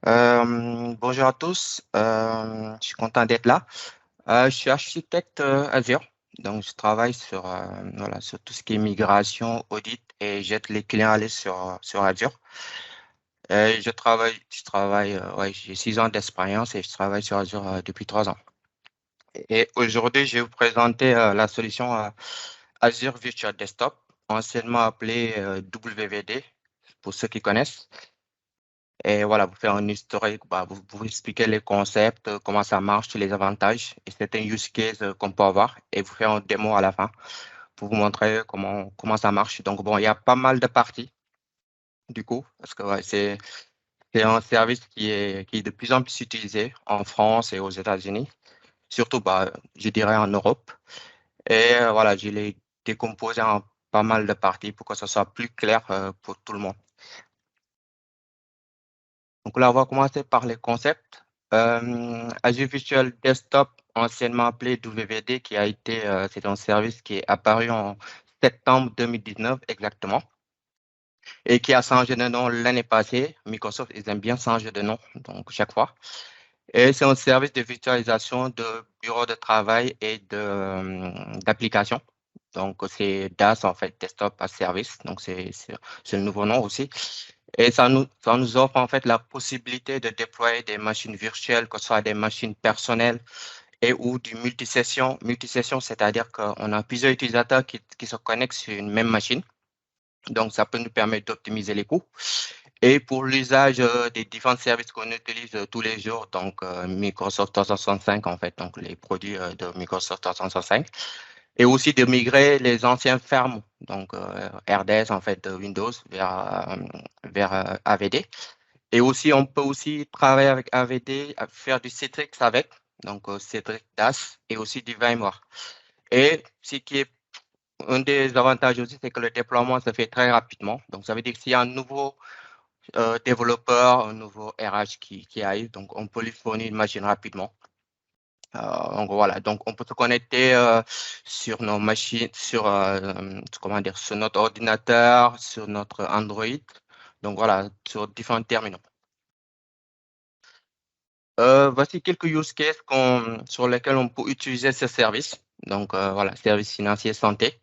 Bonjour à tous, je suis content d'être là. Je suis architecte Azure, donc je travaille sur tout ce qui est migration, audit et j'aide les clients à aller sur Azure. Ouais, j'ai 6 ans d'expérience et je travaille sur Azure depuis 3 ans. Et aujourd'hui, je vais vous présenter la solution Azure Virtual Desktop, anciennement appelée WVD, pour ceux qui connaissent. Et voilà, vous faire un historique, vous expliquer les concepts, comment ça marche, les avantages et certains use cases qu'on peut avoir et vous faire un démo à la fin pour vous montrer comment ça marche. Donc, bon, il y a pas mal de parties du coup, parce que ouais, c'est un service qui est de plus en plus utilisé en France et aux États-Unis, surtout, je dirais en Europe. Et voilà, je l'ai décomposé en pas mal de parties pour que ce soit plus clair pour tout le monde. Donc là, on va commencer par les concepts. Azure Virtual Desktop, anciennement appelé WVD, c'est un service qui est apparu en septembre 2019 exactement et qui a changé de nom l'année passée. Microsoft, ils aiment bien changer de nom, donc chaque fois. Et c'est un service de virtualisation de bureaux de travail et d'applications. Donc, c'est DaaS, en fait, Desktop as Service. Donc, c'est le nouveau nom aussi. Et ça nous offre, en fait, la possibilité de déployer des machines virtuelles, que ce soit des machines personnelles et ou du multisession. Multisession, c'est-à-dire qu'on a plusieurs utilisateurs qui se connectent sur une même machine. Donc, ça peut nous permettre d'optimiser les coûts. Et pour l'usage des différents services qu'on utilise tous les jours, donc Microsoft 365 en fait, donc les produits de Microsoft 365, et aussi de migrer les anciens fermes, donc RDS en fait de Windows vers AVD. Et aussi, on peut aussi travailler avec AVD, faire du Citrix avec, donc Citrix DAS et aussi du VMware. Et ce qui est un des avantages aussi, c'est que le déploiement se fait très rapidement. Donc, ça veut dire que s'il y a un nouveau développeur, un nouveau RH qui arrive, donc on peut lui fournir une machine rapidement. Donc voilà, donc on peut se connecter sur nos machines, comment dire, sur notre ordinateur, sur notre Android, donc voilà, sur différents terminaux. Voici quelques use cases sur lesquels on peut utiliser ce service. Donc voilà, service financier santé.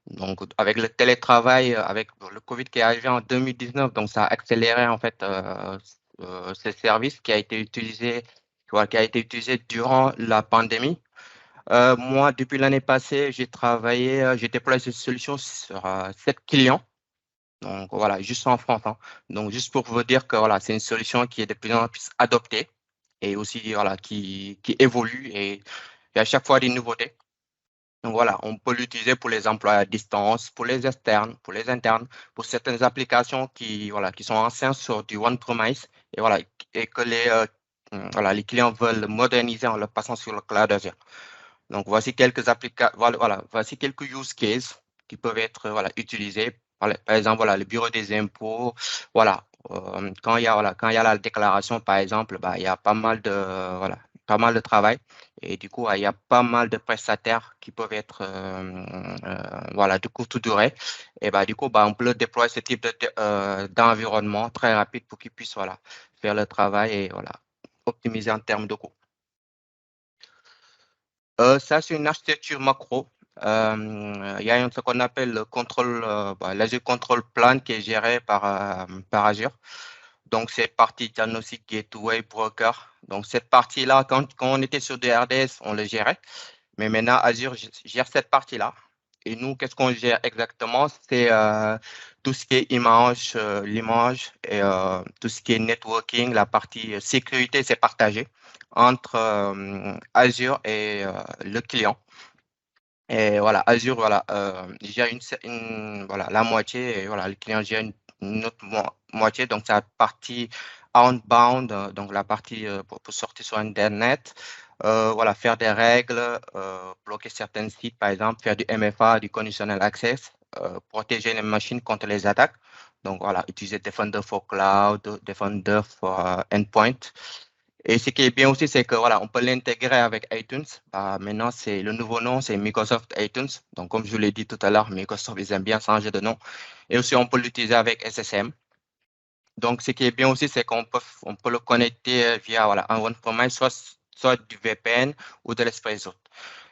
Donc avec le télétravail, avec le Covid qui est arrivé en 2019, donc ça a accéléré en fait ce service qui a été utilisé, voilà, qui a été utilisé durant la pandémie. Moi, depuis l'année passée, j'ai déployé cette solution sur 7 clients. Donc voilà, juste en France, hein. Donc juste pour vous dire que voilà, c'est une solution qui est de plus en plus adoptée et aussi voilà, qui évolue et il y a à chaque fois des nouveautés. Donc voilà, on peut l'utiliser pour les emplois à distance, pour les externes, pour les internes, pour certaines applications qui sont anciennes sur du on-premise et voilà, et que les clients veulent moderniser en le passant sur le cloud Azure. Donc voici quelques use cases qui peuvent être utilisés. Par exemple, voilà, le bureau des impôts, voilà, quand il y a la déclaration, par exemple, il y a pas mal de travail. Et du coup, il y a pas mal de prestataires qui peuvent être de courte durée. Et du coup, on peut déployer ce type d'environnement très rapide pour qu'ils puissent faire le travail et optimiser en termes de coût. Ça, c'est une architecture macro. Il y a ce qu'on appelle le contrôle, l'Azure Control Plan qui est géré par Azure. Donc, c'est partie diagnostic gateway broker. Donc, cette partie-là, quand on était sur des RDS, on le gérait. Mais maintenant, Azure gère cette partie-là. Et nous, qu'est-ce qu'on gère exactement? C'est tout ce qui est l'image et tout ce qui est networking, la partie sécurité, c'est partagé entre Azure et le client. Et voilà, Azure, gère la moitié et voilà, le client gère une autre moitié. Donc, c'est la partie outbound, donc la partie pour sortir sur Internet, voilà, faire des règles, bloquer certains sites, par exemple, faire du MFA, du conditional access, protéger les machines contre les attaques. Donc, voilà, utiliser Defender for Cloud, Defender for Endpoint. Et ce qui est bien aussi, c'est que voilà, on peut l'intégrer avec iTunes. Maintenant, c'est le nouveau nom, c'est Microsoft iTunes. Donc, comme je vous l'ai dit tout à l'heure, Microsoft, ils aiment bien changer de nom. Et aussi, on peut l'utiliser avec SSM. Donc, ce qui est bien aussi, c'est on peut le connecter via voilà, un on-premise, soit du VPN ou de l'Espresso.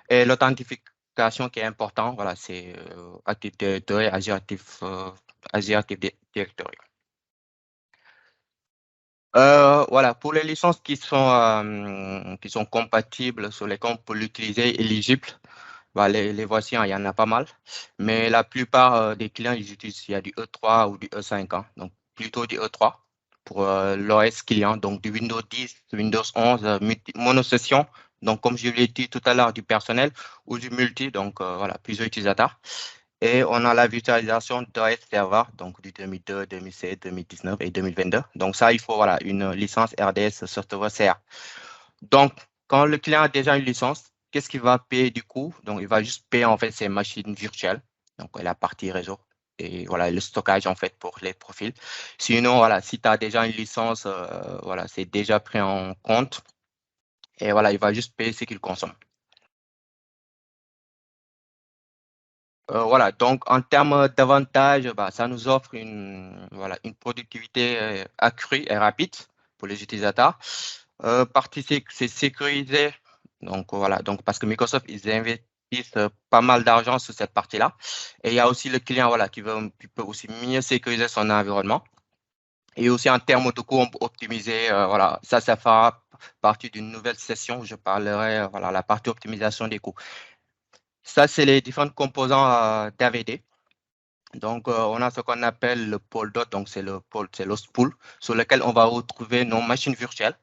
Et l'authentification qui est important, voilà, c'est Active Directory, Azure Active Directory. Voilà, pour les licences qui sont compatibles, sur lesquelles on peut l'utiliser, éligibles, bah, les voici, hein, il y en a pas mal. Mais la plupart des clients, ils utilisent, il y a du E3 ou du E5, hein, donc plutôt du E3 pour l'OS client, donc du Windows 10, Windows 11, monosession, donc comme je l'ai dit tout à l'heure, du personnel ou du multi, donc voilà, plusieurs utilisateurs. Et on a la virtualisation d'OS Server, donc du 2002, 2007, 2019 et 2022. Donc ça, il faut voilà, une licence RDS Software CR. Donc, quand le client a déjà une licence, qu'est-ce qu'il va payer du coup? Donc, il va juste payer en fait ses machines virtuelles, donc la partie réseau et voilà le stockage en fait pour les profils. Sinon, voilà, si tu as déjà une licence, voilà, c'est déjà pris en compte et voilà, il va juste payer ce qu'il consomme. Voilà, donc en termes d'avantages, bah, ça nous offre voilà, une productivité accrue et rapide pour les utilisateurs. C'est sécurisé, donc voilà, donc parce que Microsoft, ils investissent pas mal d'argent sur cette partie-là. Et il y a aussi le client voilà, qui peut aussi mieux sécuriser son environnement. Et aussi en termes de coût, on peut optimiser, voilà, ça fera partie d'une nouvelle session où je parlerai, voilà, la partie optimisation des coûts. Ça, c'est les différents composants d'AVD. Donc, on a ce qu'on appelle le pôle dot, donc c'est le spool sur lequel on va retrouver nos machines virtuelles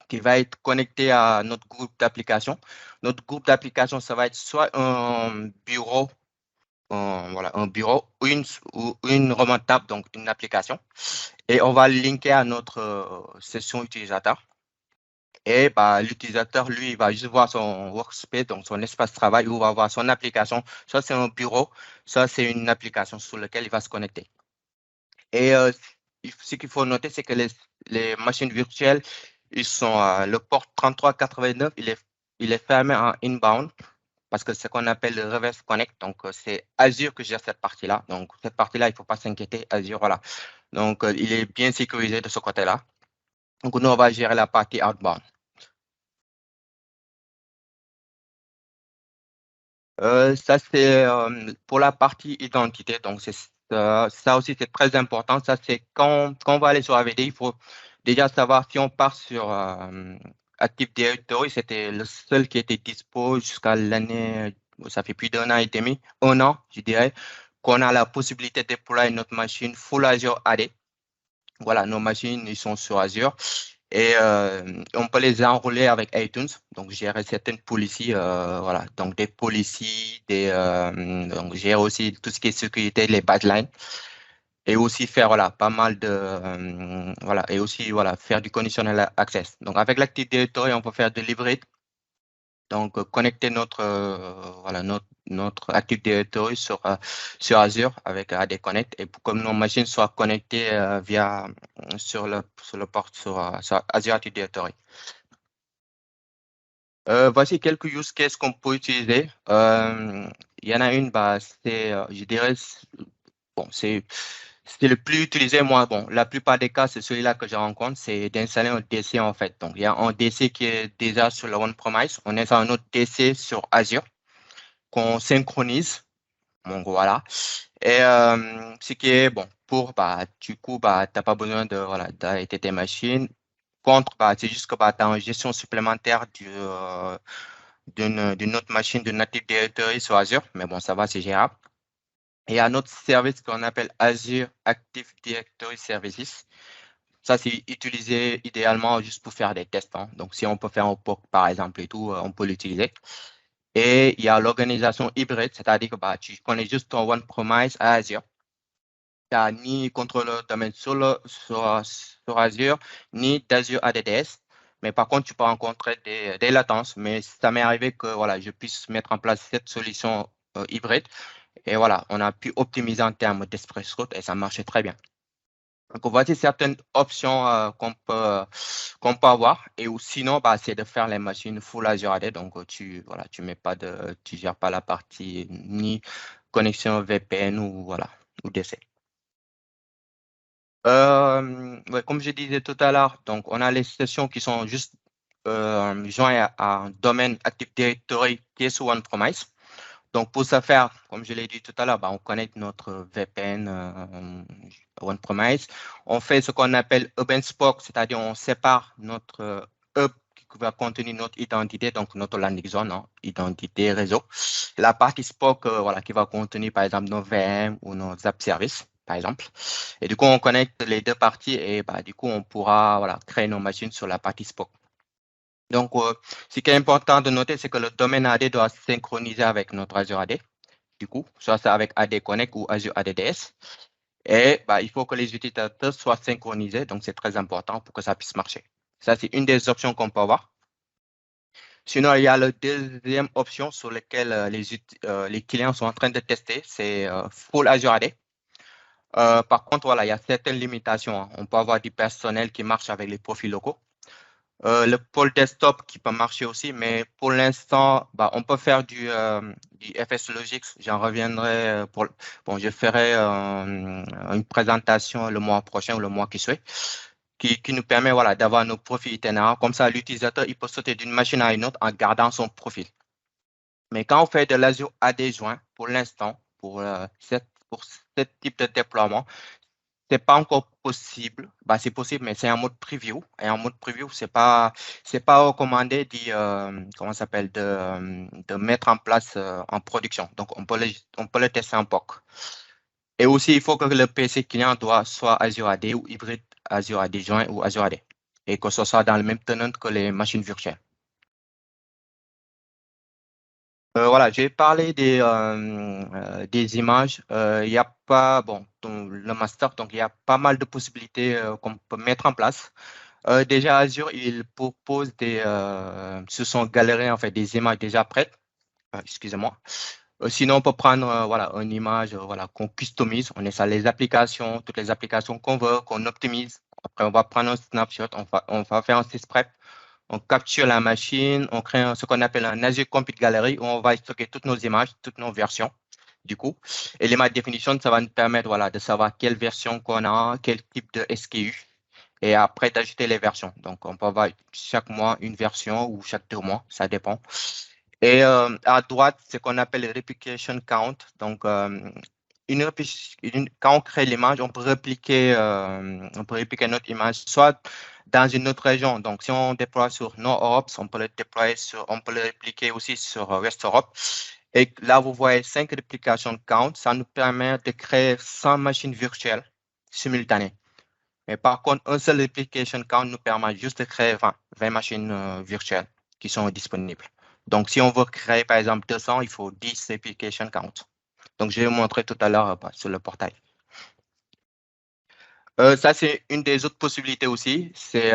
qui va être connecté à notre groupe d'applications. Notre groupe d'applications, ça va être soit un bureau, voilà, un bureau ou une remontable, donc une application. Et on va linker à notre session utilisateur. Et bah, l'utilisateur, lui, il va juste voir son workspace, donc son espace de travail, où il va voir son application. Soit c'est un bureau, soit c'est une application sur laquelle il va se connecter. Et ce qu'il faut noter, c'est que les machines virtuelles, le port 3389, il est fermé en inbound parce que c'est ce qu'on appelle le reverse connect. Donc, c'est Azure que gère cette partie-là. Donc, cette partie-là, il ne faut pas s'inquiéter. Azure, voilà. Donc, il est bien sécurisé de ce côté-là. Donc, nous, on va gérer la partie outbound. Ça, c'est pour la partie identité. Donc, ça aussi, c'est très important. Ça, c'est quand on va aller sur AVD, il faut déjà savoir si on part sur Active Directory. C'était le seul qui était dispo jusqu'à l'année, ça fait plus d'un an et demi, un an, je dirais, qu'on a la possibilité de déployer notre machine full Azure AD. Voilà, nos machines, ils sont sur Azure. Et on peut les enrouler avec iTunes, donc gérer certaines policies, voilà, donc des policies, donc gérer aussi tout ce qui est sécurité, les pipelines, et aussi faire voilà pas mal de voilà et aussi voilà faire du conditional access. Donc avec l'Active Directory, on peut faire de l'hybride, donc connecter voilà notre Active Directory sur Azure avec AD Connect et pour que nos machines soient connectées via sur le port sur Azure Active Directory. Voici quelques use cases qu'on peut utiliser. Il y en a une, bah, je dirais, bon, c'est le plus utilisé, moi. Bon, la plupart des cas, c'est celui-là que je rencontre, c'est d'installer un DC en fait. Donc, il y a un DC qui est déjà sur le on-premise. On installe un autre DC sur Azure qu'on synchronise. Donc, voilà. Et ce qui est bon bah, du coup, bah, tu n'as pas besoin voilà, d'arrêter tes machines. Contre, bah, c'est juste que bah, tu as une gestion supplémentaire d'une autre machine de Native Directory sur Azure, mais bon, ça va, c'est gérable. Et un autre service qu'on appelle Azure Active Directory Services. Ça, c'est utilisé idéalement juste pour faire des tests, hein. Donc, si on peut faire un POC, par exemple, et tout, on peut l'utiliser. Et il y a l'organisation hybride, c'est-à-dire que bah, tu connais juste ton on-premise à Azure. Tu n'as ni contrôleur de domaine sur Azure, ni d'Azure ADDS. Mais par contre, tu peux rencontrer des latences. Mais ça m'est arrivé que voilà, je puisse mettre en place cette solution hybride. Et voilà, on a pu optimiser en termes d'express route et ça marchait très bien. Donc, voici certaines options qu'on peut avoir. Et ou sinon, bah, c'est de faire les machines full Azure AD. Donc, voilà, tu gères pas la partie ni connexion VPN ou voilà, ou DC. Ouais, comme je disais tout à l'heure, donc on a les sessions qui sont juste jointes à un domaine Active Directory qui est sous OnePremise. Donc pour ce faire, comme je l'ai dit tout à l'heure, bah, on connecte notre VPN OnePremise. On fait ce qu'on appelle Hub and Spoke, c'est-à-dire on sépare notre hub qui va contenir notre identité, donc notre landing zone, hein, identité réseau. La partie Spoke, voilà, qui va contenir par exemple nos VM ou nos app services, par exemple. Et du coup, on connecte les deux parties et bah, du coup, on pourra voilà, créer nos machines sur la partie Spoke. Donc, ce qui est important de noter, c'est que le domaine AD doit synchroniser avec notre Azure AD. Du coup, soit c'est avec AD Connect ou Azure ADDS. Et bah, il faut que les utilisateurs soient synchronisés. Donc, c'est très important pour que ça puisse marcher. Ça, c'est une des options qu'on peut avoir. Sinon, il y a la deuxième option sur laquelle les clients sont en train de tester, c'est Full Azure AD. Par contre, voilà, il y a certaines limitations, hein. On peut avoir du personnel qui marche avec les profils locaux. Le pôle desktop qui peut marcher aussi, mais pour l'instant, bah, on peut faire du FS Logix. J'en reviendrai bon, je ferai une présentation le mois prochain ou le mois qui suit, qui nous permet voilà, d'avoir nos profils itinérants. Comme ça, l'utilisateur, il peut sauter d'une machine à une autre en gardant son profil. Mais quand on fait de l'Azure AD joint, pour l'instant, pour ce type de déploiement, c'est pas encore possible. Bah, c'est possible, mais c'est en mode preview. Et en mode preview, c'est pas recommandé comment ça s'appelle, de mettre en place en production. Donc, on peut le tester en POC. Et aussi, il faut que le PC client soit Azure AD ou hybride Azure AD joint ou Azure AD. Et que ce soit dans le même tenant que les machines virtuelles. Voilà, j'ai parlé des images. Il y a pas, bon, dans le master, donc il y a pas mal de possibilités qu'on peut mettre en place. Déjà, Azure, il propose ce sont galeries, en fait, des images déjà prêtes. Excusez-moi. Sinon, on peut prendre voilà, une image voilà, qu'on customise. On installe les applications, toutes les applications qu'on veut, qu'on optimise. Après, on va prendre un snapshot, on va faire un sysprep. On capture la machine, on crée ce qu'on appelle un Azure Compute Gallery où on va stocker toutes nos images, toutes nos versions. Du coup, Element Definition, ça va nous permettre voilà, de savoir quelle version qu'on a, quel type de SKU, et après d'ajouter les versions. Donc, on peut avoir chaque mois une version ou chaque 2 mois, ça dépend. Et à droite, c'est ce qu'on appelle le replication count. Donc, quand on crée l'image, on peut répliquer notre image soit dans une autre région. Donc, si on déploie sur Nord Europe, on peut le répliquer aussi sur West Europe. Et là, vous voyez 5 replication count. Ça nous permet de créer 100 machines virtuelles simultanées. Mais par contre, un seul replication count nous permet juste de créer 20 machines virtuelles qui sont disponibles. Donc, si on veut créer, par exemple, 200, il faut 10 replication count. Donc, je vais vous montrer tout à l'heure sur le portail. Ça, c'est une des autres possibilités aussi. C'est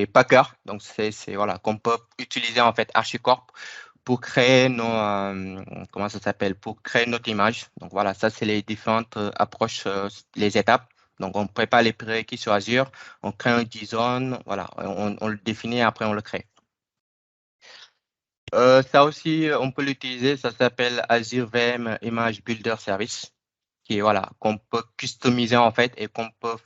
Packer. Donc, voilà, qu'on peut utiliser en fait HashiCorp pour créer comment ça s'appelle, pour créer notre image. Donc, voilà, ça, c'est les différentes approches, les étapes. Donc, on prépare les prérequis sur Azure, on crée un JSON, voilà, on le définit et après on le crée. Ça aussi, on peut l'utiliser, ça s'appelle Azure VM Image Builder Service, qui est, voilà, qu'on peut customiser en fait et qu'on peut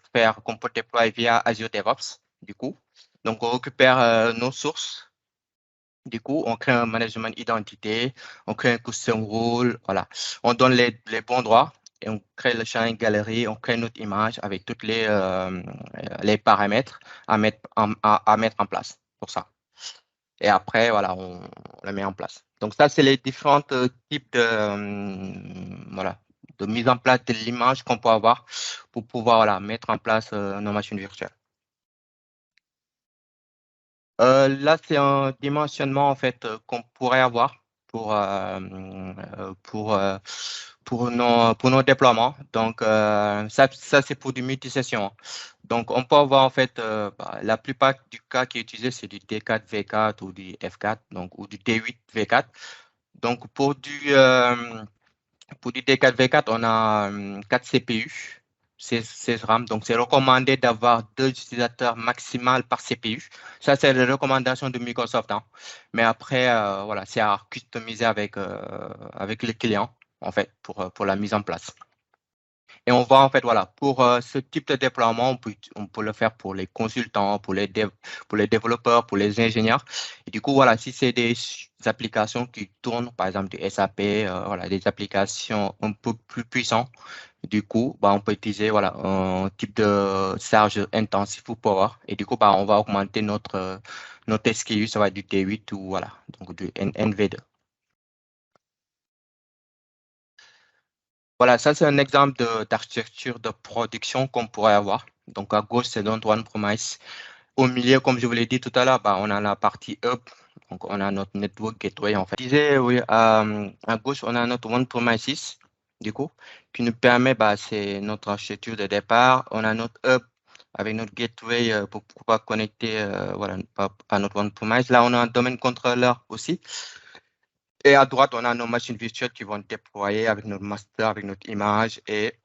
déployer via Azure DevOps, du coup. Donc, on récupère nos sources. Du coup, on crée un management identité, on crée un custom rule, voilà. On donne les bons droits et on crée le champ galerie, on crée notre image avec tous les paramètres à mettre en place pour ça. Et après, voilà, on le met en place. Donc, ça, c'est les différents types voilà, de mise en place de l'image qu'on peut avoir pour pouvoir voilà, mettre en place nos machines virtuelles. Là, c'est un dimensionnement en fait qu'on pourrait avoir pour, euh, pour, euh, pour nos déploiements. Donc, ça c'est pour du multisession. Donc, on peut avoir en fait, la plupart du cas qui est utilisé, c'est du D4 V4 ou du F4, donc, ou du D8 V4. Donc, pour du D4 V4, on a 4 CPU, 16 RAM. Donc, c'est recommandé d'avoir 2 utilisateurs maximal par CPU. Ça, c'est la recommandation de Microsoft, hein. Mais après, voilà, c'est à customiser avec le client, en fait, pour la mise en place. Et on va en fait, voilà, pour ce type de déploiement, on peut le faire pour les consultants, pour les développeurs, pour les ingénieurs. Et du coup, voilà, si c'est des applications qui tournent, par exemple du SAP, voilà, des applications un peu plus puissantes, du coup, bah, on peut utiliser voilà, un type de charge intensif ou power. Et du coup, bah, on va augmenter notre SKU, ça va être du T8 ou voilà, donc du NV2. Voilà, ça c'est un exemple d'architecture de production qu'on pourrait avoir. Donc à gauche, c'est notre on-premise. Au milieu, comme je vous l'ai dit tout à l'heure, bah, on a la partie hub. Donc on a notre network gateway en fait. Je disais, oui, à gauche, on a notre on-premises, du coup, qui nous permet, bah, c'est notre architecture de départ. On a notre hub avec notre gateway pour pouvoir connecter voilà, à notre on-premise. Là, on a un domaine contrôleur aussi. Et à droite, on a nos machines virtuelles qui vont déployer avec notre master, avec notre image et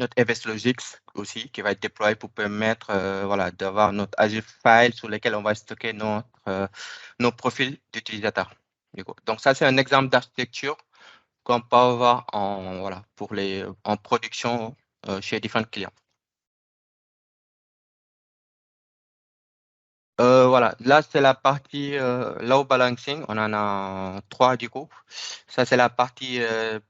notre FS Logix aussi qui va être déployé pour permettre voilà, d'avoir notre Azure File sur lequel on va stocker nos profils d'utilisateurs. Donc ça, c'est un exemple d'architecture qu'on peut avoir voilà, en production chez différents clients. Voilà, là c'est la partie load balancing, on en a trois du coup. Ça c'est la partie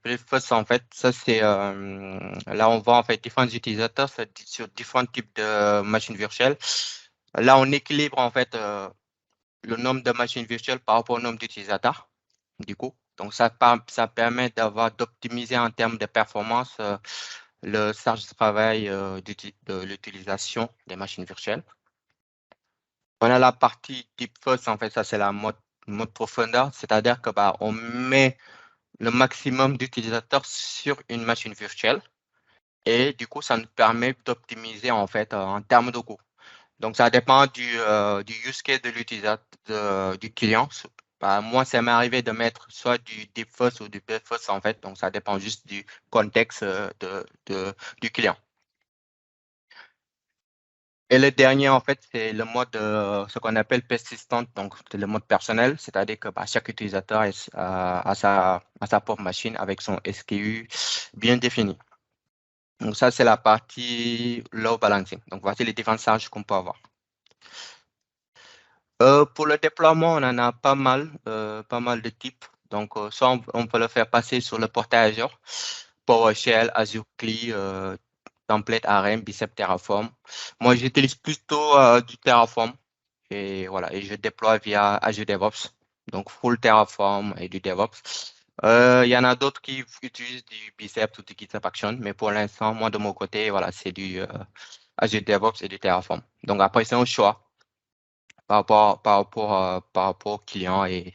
breakfast en fait. Ça c'est là on voit en fait différents utilisateurs sur différents types de machines virtuelles. Là on équilibre en fait le nombre de machines virtuelles par rapport au nombre d'utilisateurs du coup. Donc ça permet d'optimiser en termes de performance le charge de travail de l'utilisation des machines virtuelles. On a la partie deep first, en fait, ça c'est la mode profondeur, c'est-à-dire que bah, on met le maximum d'utilisateurs sur une machine virtuelle et du coup, ça nous permet d'optimiser en fait en termes de coût. Donc, ça dépend du use case de l'utilisateur, du client. Bah, moi, ça m'est arrivé de mettre soit du deep first ou du deep first en fait, donc ça dépend juste du contexte du client. Et le dernier, en fait, c'est le mode, ce qu'on appelle persistant, donc c'est le mode personnel, c'est-à-dire que bah, chaque utilisateur a sa propre machine avec son SKU bien défini. Donc ça, c'est la partie load balancing. Donc voici les différentes charges qu'on peut avoir. Pour le déploiement, on en a pas mal de types. Donc soit on peut le faire passer sur le portail Azure, PowerShell, Azure CLI, template ARM, Bicep Terraform. Moi, j'utilise plutôt du Terraform. Et voilà, et je déploie via Azure DevOps, donc full Terraform et du DevOps. Il y en a d'autres qui utilisent du Bicep ou du GitHub Action, mais pour l'instant, moi de mon côté, voilà, c'est du Azure DevOps et du Terraform. Donc après, c'est un choix par rapport au client et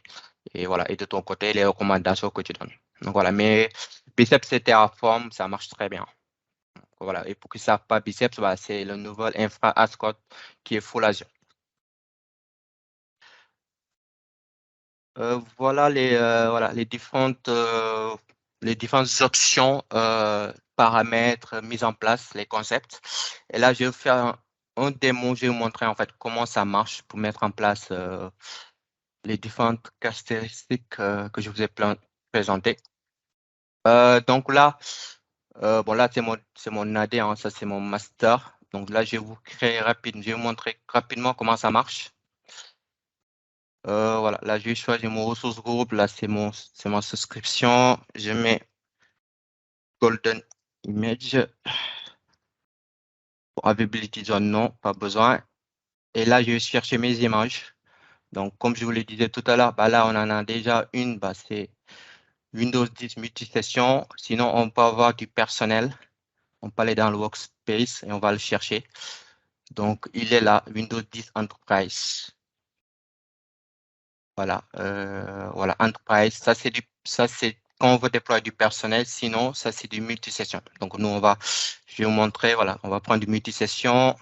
voilà, et de ton côté, les recommandations que tu donnes. Donc voilà, mais Bicep et Terraform, ça marche très bien. Voilà, et pour qu'ils ne savent pas, Biceps, bah, c'est le nouvel infra Ascot qui est full Azure. Voilà les différentes options, paramètres mises en place, les concepts. Et là, je vais faire un démo, je vais vous montrer en fait comment ça marche pour mettre en place les différentes caractéristiques que je vous ai présentées. Donc là, bon là c'est mon AD, hein, ça c'est mon master. Donc là, je vais vous montrer rapidement comment ça marche. Voilà, là, je vais choisir mon ressource groupe. Là, c'est ma souscription. Je mets Golden Image. Pour Availability Zone, non, pas besoin. Et là, je vais chercher mes images. Donc, comme je vous le disais tout à l'heure, bah, là, on en a déjà une. Bah, c'est Windows 10 multisession. Sinon, on peut avoir du personnel. On peut aller dans le workspace et on va le chercher. Donc, il est là, Windows 10 Enterprise. Voilà, voilà, Enterprise, ça c'est quand on veut déployer du personnel, sinon ça c'est du multisession. Donc nous je vais vous montrer, voilà, on va prendre du multisession.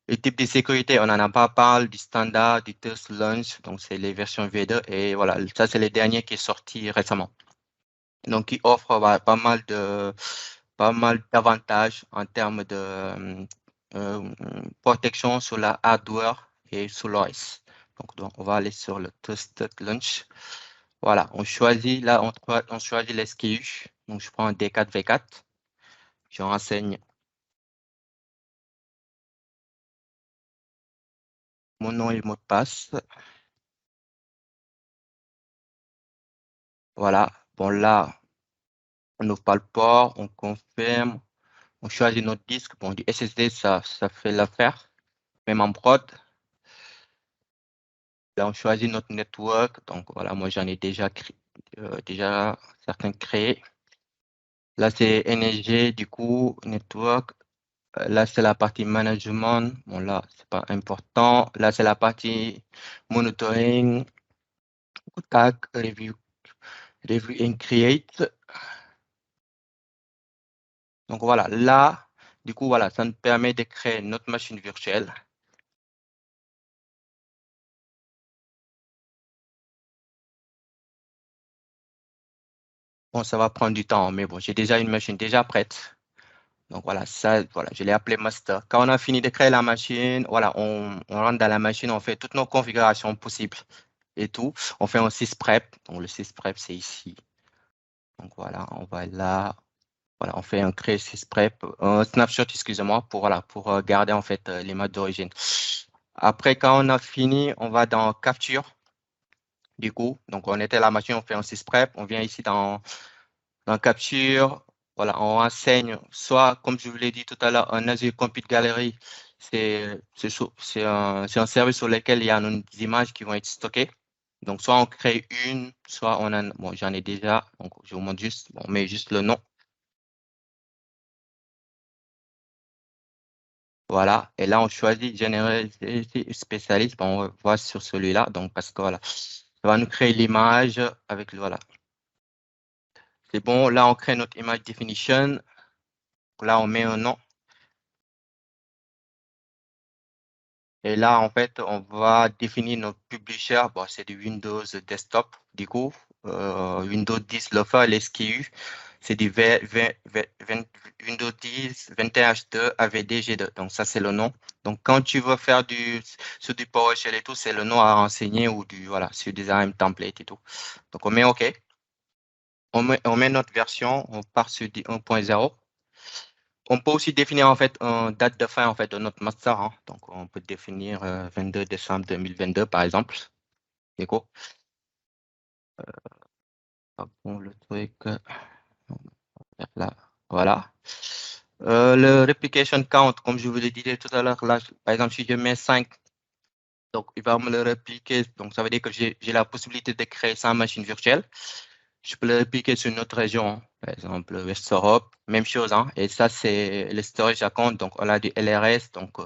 Le type de sécurité, on en a pas parlé, du standard, du test launch, donc c'est les versions V2 et voilà, ça c'est le dernier qui est sorti récemment. Donc il offre bah, pas mal d'avantages en termes de protection sur la hardware et sur l'OS. Donc, on va aller sur le Trusted Launch. Voilà, on choisit, là, on choisit l'SKU. Donc, je prends un D4, V4. Je renseigne mon nom et mot de passe. Voilà. Bon, là, on ouvre pas le port, on confirme, on choisit notre disque. Bon, du SSD, ça fait l'affaire. Même en prod. Là, on choisit notre network. Donc, voilà, moi, j'en ai déjà certains créés. Là, c'est NSG, du coup, network. Là, c'est la partie management. Bon, là, c'est pas important. Là, c'est la partie monitoring, tag, review and create. Donc, voilà, là, du coup, voilà, ça nous permet de créer notre machine virtuelle. Bon, ça va prendre du temps, mais bon, j'ai déjà une machine déjà prête. Donc voilà, ça, voilà, je l'ai appelé master. Quand on a fini de créer la machine, voilà, on rentre dans la machine, on fait toutes nos configurations possibles et tout. On fait un sysprep. Donc le sysprep, c'est ici. Donc voilà, on va là. Voilà, on fait un créer sysprep, un snapshot, excusez-moi, voilà, pour garder en fait l'image d'origine. Après, quand on a fini, on va dans capture. Du coup, donc on était à la machine, on fait un sysprep. On vient ici dans Capture, voilà, on enseigne soit, comme je vous l'ai dit tout à l'heure, un Azure Compute Gallery, c'est un service sur lequel il y a des images qui vont être stockées. Donc, soit on crée une, soit on en, bon, j'en ai déjà, donc je vous montre juste, bon, on met juste le nom. Voilà, et là, on choisit générer spécialiste, bon, on va sur celui-là, donc parce que voilà, ça va nous créer l'image avec, voilà. C'est bon, là, on crée notre image definition. Là, on met un nom. Et là, en fait, on va définir notre publisher. Bon, c'est du Windows Desktop, du coup. Windows 10 Lofer, l'SKU. C'est du Windows 10 21H2 AVD G2. Donc, ça, c'est le nom. Donc, quand tu veux faire sur du PowerShell et tout, c'est le nom à renseigner ou voilà, sur des ARM templates et tout. Donc, on met OK. On met notre version. On part sur du 1.0. On peut aussi définir en fait une date de fin en fait de notre master, hein. Donc on peut définir 22 décembre 2022 par exemple. D'accord. Bon, le truc là, voilà. Le replication count, comme je vous l'ai dit tout à l'heure, là, par exemple, si je mets 5, donc il va me le répliquer. Donc ça veut dire que j'ai la possibilité de créer 100 machines virtuelles. Je peux le répliquer sur une autre région, hein. Par exemple, West Europe, même chose, hein. Et ça, c'est le storage account. Donc on a du LRS, donc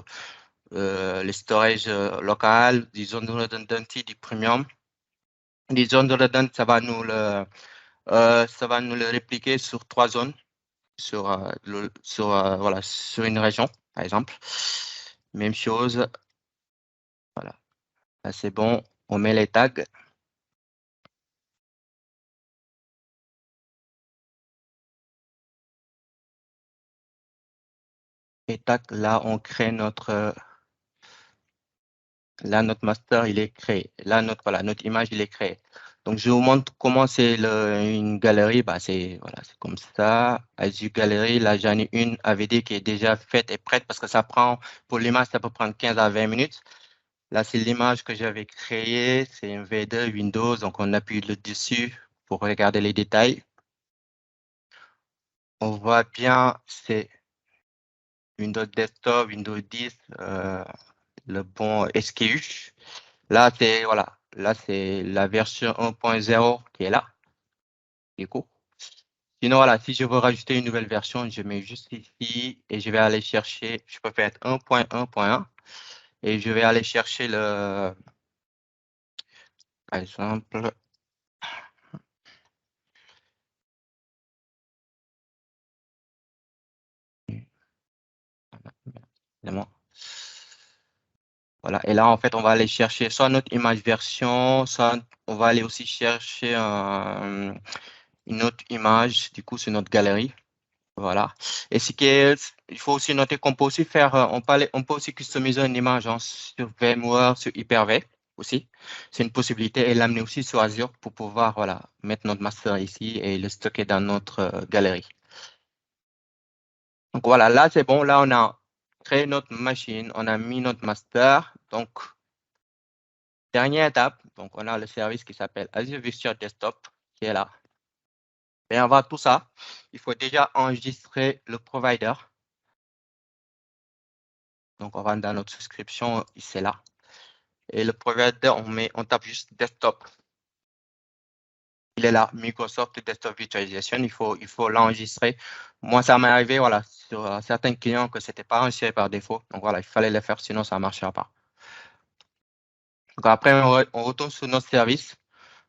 le storage local, des zones de redundancy, du premium. Les zones de redundancy, ça va nous le répliquer sur 3 zones, voilà, sur une région, par exemple. Même chose, voilà. Là, c'est bon, on met les tags. Et tac, là, on crée là, notre master, il est créé. Là, voilà, notre image, il est créé. Donc, je vous montre comment c'est une galerie. Bah, voilà, c'est comme ça. Azure Galerie, là, j'en ai une AVD qui est déjà faite et prête parce que pour l'image, ça peut prendre 15 à 20 minutes. Là, c'est l'image que j'avais créée. C'est un V2 Windows. Donc, on appuie le dessus pour regarder les détails. On voit bien, c'est Windows Desktop, Windows 10, le bon SKU. Là, voilà. Là, c'est la version 1.0 qui est là, du coup. Sinon, voilà, si je veux rajouter une nouvelle version, je mets juste ici et je vais aller chercher, je peux faire 1.1.1 et je vais aller chercher par exemple, évidemment. Voilà, et là, en fait, on va aller chercher soit notre image version, soit on va aller aussi chercher une autre image, du coup, sur notre galerie. Voilà. Et il faut aussi noter qu'on peut aussi faire, on peut aussi customiser une image hein, sur VMware, sur Hyper-V aussi. C'est une possibilité et l'amener aussi sur Azure pour pouvoir, voilà, mettre notre master ici et le stocker dans notre galerie. Donc voilà, là c'est bon. Là, on a créé notre machine, on a mis notre master. Donc, dernière étape, donc on a le service qui s'appelle Azure Virtual Desktop qui est là. Et avant tout ça, il faut déjà enregistrer le provider. Donc, on va dans notre souscription, c'est là. Et le provider, on tape juste desktop. Il est là, Microsoft Desktop Virtualization. Il faut l'enregistrer. Moi, ça m'est arrivé, voilà, sur certains clients que c'était pas enregistré par défaut. Donc voilà, il fallait le faire, sinon ça ne marchera pas. Donc après, on retourne sur notre service.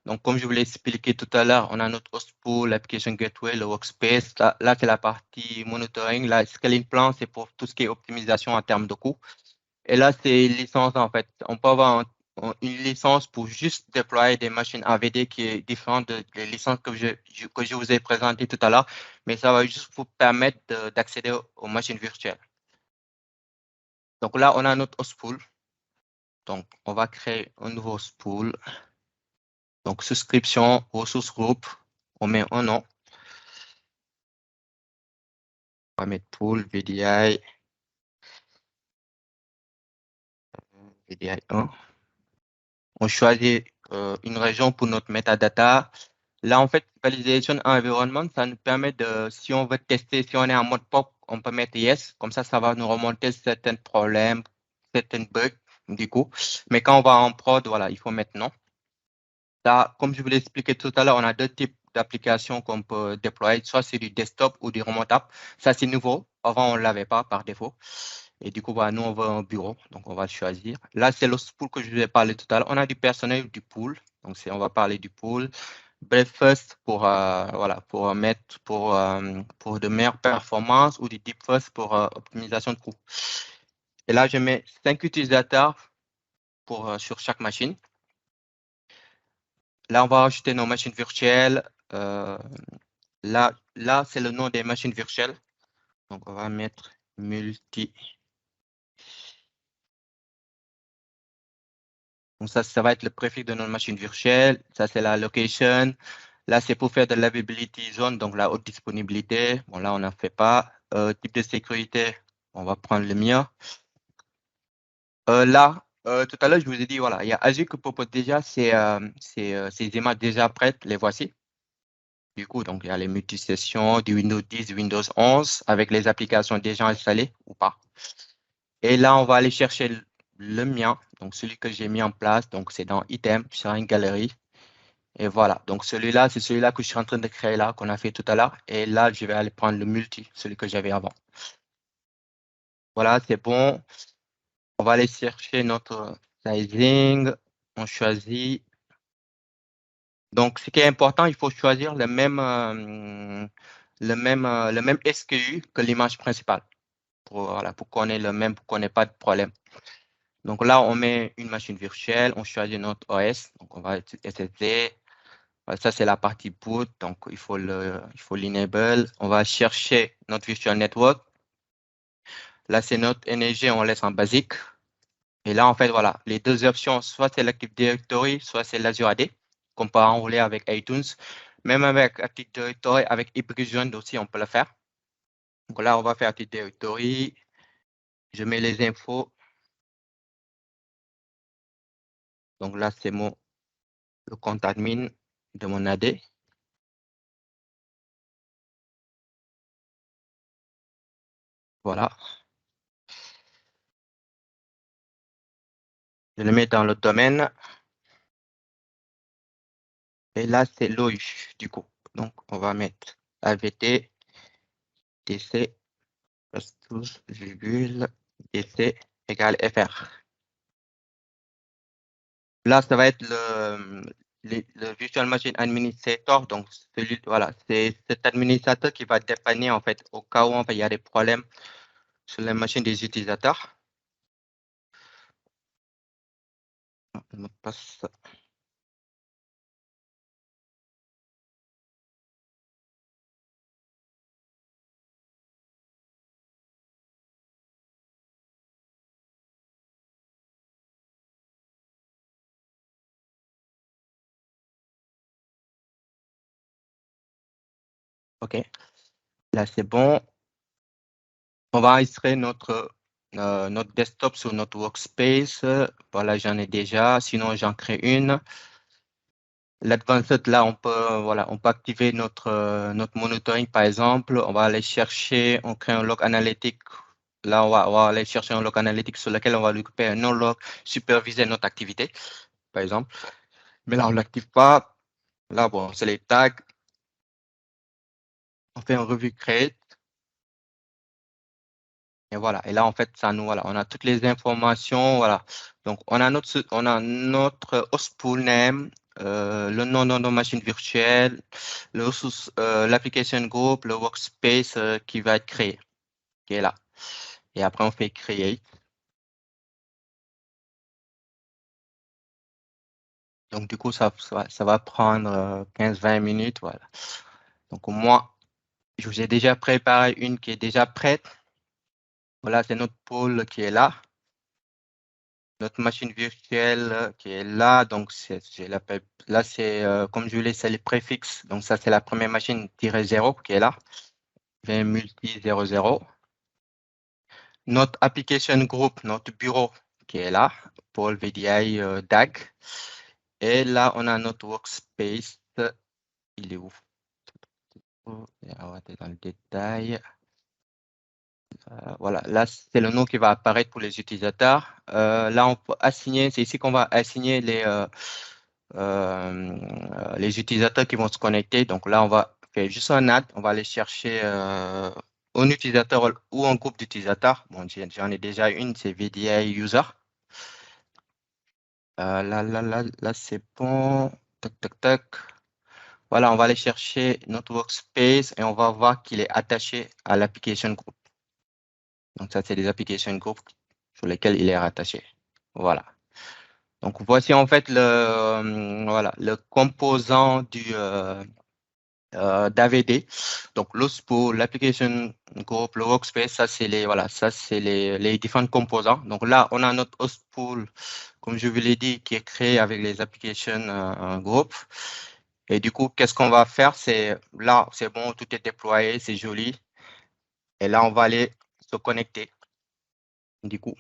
Donc, comme je vous l'ai expliqué tout à l'heure, on a notre host pool, l'application gateway, le workspace. Là, c'est la partie monitoring. La scaling plan, c'est pour tout ce qui est optimisation en termes de coûts. Et là, c'est une licence, en fait. On peut avoir une licence pour juste déployer des machines AVD qui est différente des licences que je vous ai présentées tout à l'heure. Mais ça va juste vous permettre d'accéder aux machines virtuelles. Donc là, on a notre host pool. Donc, on va créer un nouveau host pool. Donc, souscription, ressources groupe. On met un nom. On va mettre pool, VDI, VDI 1. On choisit une région pour notre metadata. Là, en fait, validation environment, ça nous permet de, si on veut tester, si on est en mode pop, on peut mettre yes. Comme ça va nous remonter certains problèmes, certains bugs, du coup. Mais quand on va en prod, voilà, il faut mettre non. Là, comme je vous l'ai expliqué tout à l'heure, on a deux types d'applications qu'on peut déployer. Soit c'est du desktop ou du remontable. Ça, c'est nouveau. Avant, on ne l'avait pas par défaut. Et du coup, voilà, nous, on veut un bureau. Donc, on va le choisir. Là, c'est le pool que je vous ai parlé tout à l'heure. On a du personnel du pool. Donc, on va parler du pool. Breakfast pour, voilà, pour de meilleures performances ou du deep first pour optimisation de coût. Et là, je mets 5 utilisateurs sur chaque machine. Là, on va ajouter nos machines virtuelles. Euh, là c'est le nom des machines virtuelles. Donc, on va mettre multi. Donc, ça va être le préfixe de notre machine virtuelle. Ça, c'est la location. Là, c'est pour faire de l'availability zone, donc la haute disponibilité. Bon, là, on n'en fait pas. Type de sécurité, on va prendre le mien. Là, tout à l'heure, je vous ai dit, voilà, il y a Azure qui propose déjà ces images déjà prêtes. Les voici. Du coup, donc, il y a les multisessions du Windows 10, Windows 11 avec les applications déjà installées ou pas. Et là, on va aller chercher le mien, donc celui que j'ai mis en place. Donc, c'est dans Item, sur une galerie. Et voilà, donc celui-là, c'est celui-là que je suis en train de créer là, qu'on a fait tout à l'heure. Et là, je vais aller prendre le multi, celui que j'avais avant. Voilà, c'est bon. On va aller chercher notre sizing. On choisit. Donc, ce qui est important, il faut choisir le même SKU que l'image principale voilà, pour qu'on ait le même, pour qu'on n'ait pas de problème. Donc là, on met une machine virtuelle, on choisit notre OS. Donc, on va utiliser SSD. Ça, c'est la partie boot. Donc, il faut l'enable. On va chercher notre virtual network. Là, c'est notre NG, on laisse en basique. Et là, en fait, voilà, les deux options, soit c'est l'Active Directory, soit c'est l'Azure AD, qu'on peut enrouler avec iTunes. Même avec Active Directory, avec Hyper-Joined aussi, on peut le faire. Donc là, on va faire Active Directory. Je mets les infos. Donc là, c'est le compte admin de mon AD. Voilà. Je le mets dans le domaine. Et là, c'est l'OU, du coup. Donc, on va mettre AVT, DC, plus 12, virgule, DC égale FR. Là, ça va être le Virtual Machine Administrator. Donc, voilà, c'est cet administrateur qui va dépanner, en fait, au cas où il y a des problèmes sur les machines des utilisateurs. Je me passe ça. OK. Là, c'est bon. On va enregistrer notre desktop sur notre workspace. Voilà, j'en ai déjà. Sinon, j'en crée une. L'advanced, là, voilà, on peut activer notre monitoring, par exemple. On va aller chercher, on crée un log analytique. Là, on va aller chercher un log analytique sur lequel on va récupérer un non-log, superviser notre activité, par exemple. Mais là, on ne l'active pas. Là, bon, c'est les tags. On fait un review create. Et voilà. Et là, en fait, ça nous, voilà, on a toutes les informations. Voilà. Donc, on a notre host pool name, le nom de nos machines virtuelles, l'application group, le workspace qui va être créé, qui est là. Et après, on fait create. Donc, du coup, ça va prendre 15-20 minutes. Voilà. Donc, moi, je vous ai déjà préparé une qui est déjà prête. Voilà, c'est notre pool qui est là. Notre machine virtuelle qui est là, donc là, c'est comme je l'ai, c'est les préfixes. Donc ça, c'est la première machine -0 qui est là, 20 multi 00. Notre application group, notre bureau qui est là, pour le VDI DAG. Et là, on a notre workspace. Il est où? On va aller dans le détail. Voilà, là, c'est le nom qui va apparaître pour les utilisateurs. Là, on peut assigner, c'est ici qu'on va assigner les utilisateurs qui vont se connecter. Donc là, on va faire juste un add, on va aller chercher un utilisateur ou un groupe d'utilisateurs. Bon, j'en ai déjà une, c'est VDI User. Là, c'est bon. Tac, tac, tac. Voilà, on va aller chercher notre workspace et on va voir qu'il est attaché à l'application group. Donc ça, c'est des application group sur lesquels il est rattaché. Voilà. Donc voici en fait voilà, le composant d'AVD. Donc pour l'application group, le workspace, ça c'est les différents composants. Donc là, on a notre host pool, comme je vous l'ai dit, qui est créé avec les applications group. Et du coup, qu'est-ce qu'on va faire? C'est là, c'est bon, tout est déployé, c'est joli. Et là, on va aller se connecter. Du coup.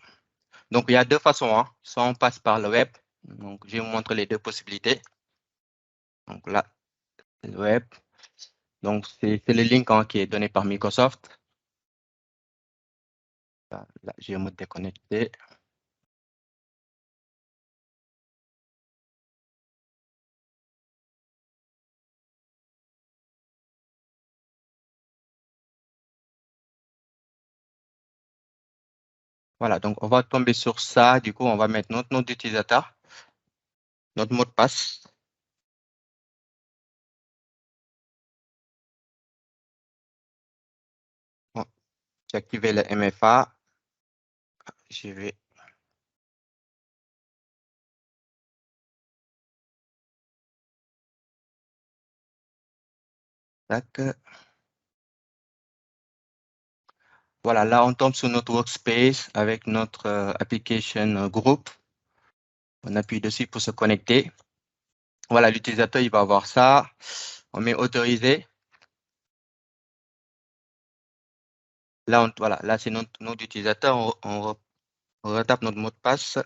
Donc, il y a deux façons, hein. Soit on passe par le web. Donc, je vais vous montrer les deux possibilités. Donc là, c'est le web. Donc, c'est le link hein, qui est donné par Microsoft. Là, je vais me déconnecter. Voilà, donc on va tomber sur ça. Du coup, on va mettre notre nom d'utilisateur, notre mot de passe. Bon, j'ai activé le MFA. Je vais. Tac. Voilà, là, on tombe sur notre workspace avec notre application group. On appuie dessus pour se connecter. Voilà, l'utilisateur, il va voir ça. On met autoriser. Là, voilà, là c'est notre nom d'utilisateur. On retape notre mot de passe.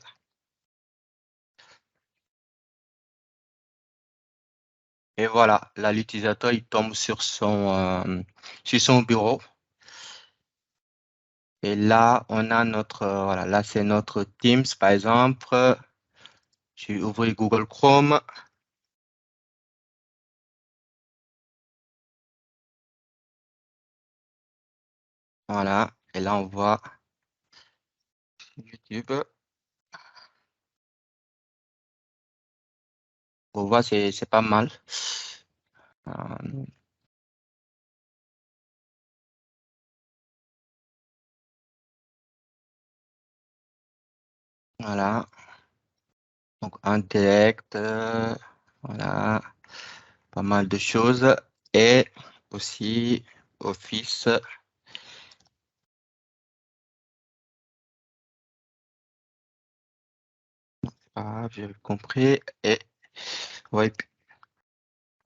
Et voilà, là, l'utilisateur, il tombe sur son bureau. Et là, on a voilà, là, c'est notre Teams, par exemple. Je vais ouvrir Google Chrome. Voilà, et là, on voit YouTube. On voit, c'est pas mal. Euh, Voilà, donc en direct, voilà, pas mal de choses. Et aussi Office. Ah, j'ai compris. Et ouais,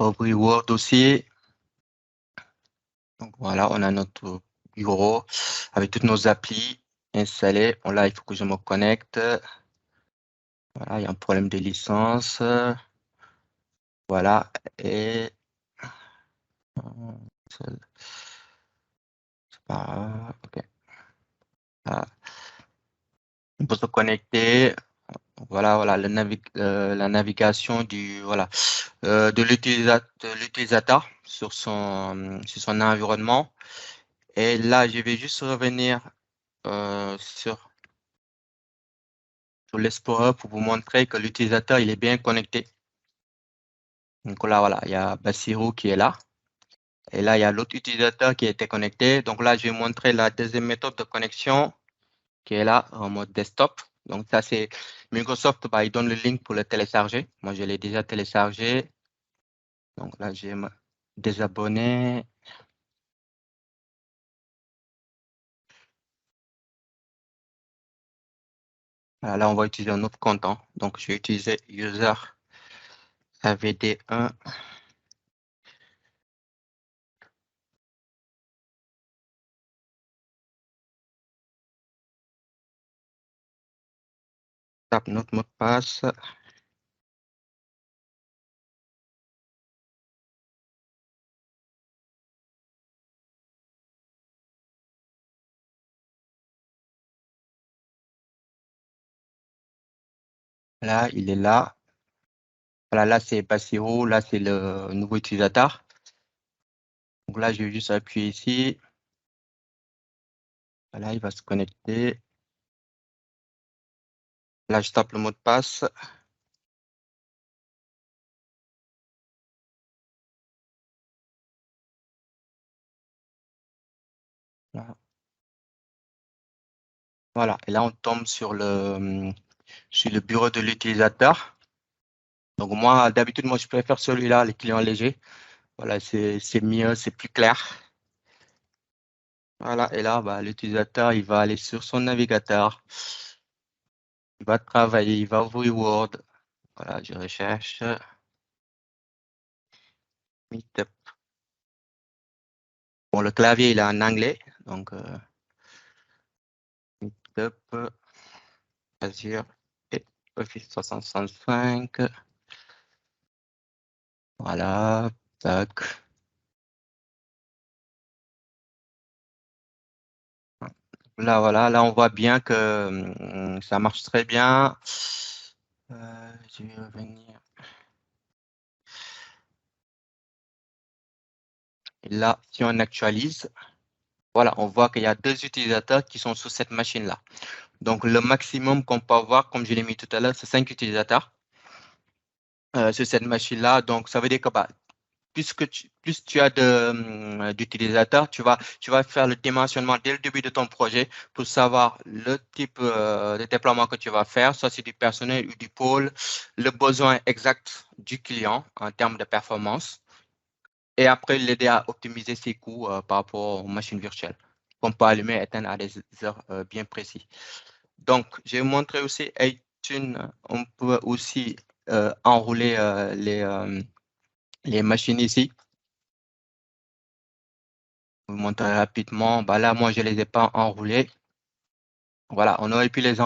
ouvrir Word aussi. Donc voilà, on a notre bureau avec toutes nos applis installées. Bon, là, il faut que je me connecte. Voilà, il y a un problème de licence. Voilà. Et ok. Voilà. On peut se connecter. Voilà, voilà, la navigation de l'utilisateur sur son environnement. Et là, je vais juste revenir sur l'Explorer pour vous montrer que l'utilisateur, il est bien connecté. Donc là, voilà, il y a Bassirou qui est là. Et là, il y a l'autre utilisateur qui était connecté. Donc là, je vais montrer la deuxième méthode de connexion qui est là en mode desktop. Donc ça, c'est Microsoft, bah, il donne le link pour le télécharger. Moi, je l'ai déjà téléchargé. Donc là, je vais me désabonner. Voilà, là, on va utiliser un autre compte, hein. Donc, je vais utiliser user AVD1. Tape notre mot de passe. Là, il est là. Voilà, là, c'est Bassirou. Là, c'est le nouveau utilisateur. Donc là, je vais juste appuyer ici. Voilà, il va se connecter. Là, je tape le mot de passe. Là. Voilà, et là, on tombe sur le bureau de l'utilisateur. Donc moi, d'habitude, moi, je préfère celui-là, les clients légers. Voilà, c'est mieux, c'est plus clair. Voilà, et là, bah, l'utilisateur, il va aller sur son navigateur. Il va travailler, il va ouvrir Word. Voilà, je recherche Meetup. Bon, le clavier, il est en anglais. Donc, Meetup, Azure et Office 365. Voilà, tac. Là, voilà, là, on voit bien que ça marche très bien. Je vais revenir. Et là, si on actualise, voilà, on voit qu'il y a deux utilisateurs qui sont sur cette machine-là. Donc, le maximum qu'on peut avoir, comme je l'ai mis tout à l'heure, c'est 5 utilisateurs sur cette machine-là. Donc, ça veut dire que bah, plus tu as d'utilisateurs, tu vas faire le dimensionnement dès le début de ton projet pour savoir le type de déploiement que tu vas faire, soit c'est du personnel ou du pôle, le besoin exact du client en termes de performance, et après l'aider à optimiser ses coûts par rapport aux machines virtuelles qu'on peut allumer et éteindre à des heures bien précises. Donc, j'ai montré aussi iTunes, on peut aussi enrouler les machines ici. Je vous montrer rapidement. Bah là, moi, je ne les ai pas enroulés. Voilà, on aurait pu les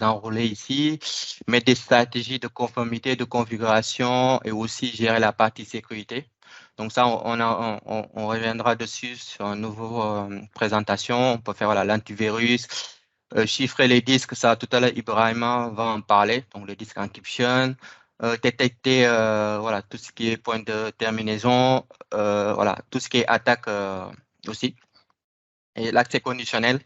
enrouler ici, mettre des stratégies de conformité, de configuration et aussi gérer la partie sécurité. Donc ça, on reviendra dessus sur une nouvelle présentation. On peut faire voilà, l'antivirus, chiffrer les disques. Ça, tout à l'heure, Ibrahima va en parler. Donc, le disque encryption, détecter voilà, tout ce qui est point de terminaison, voilà, tout ce qui est attaque aussi. Et l'accès conditionnel.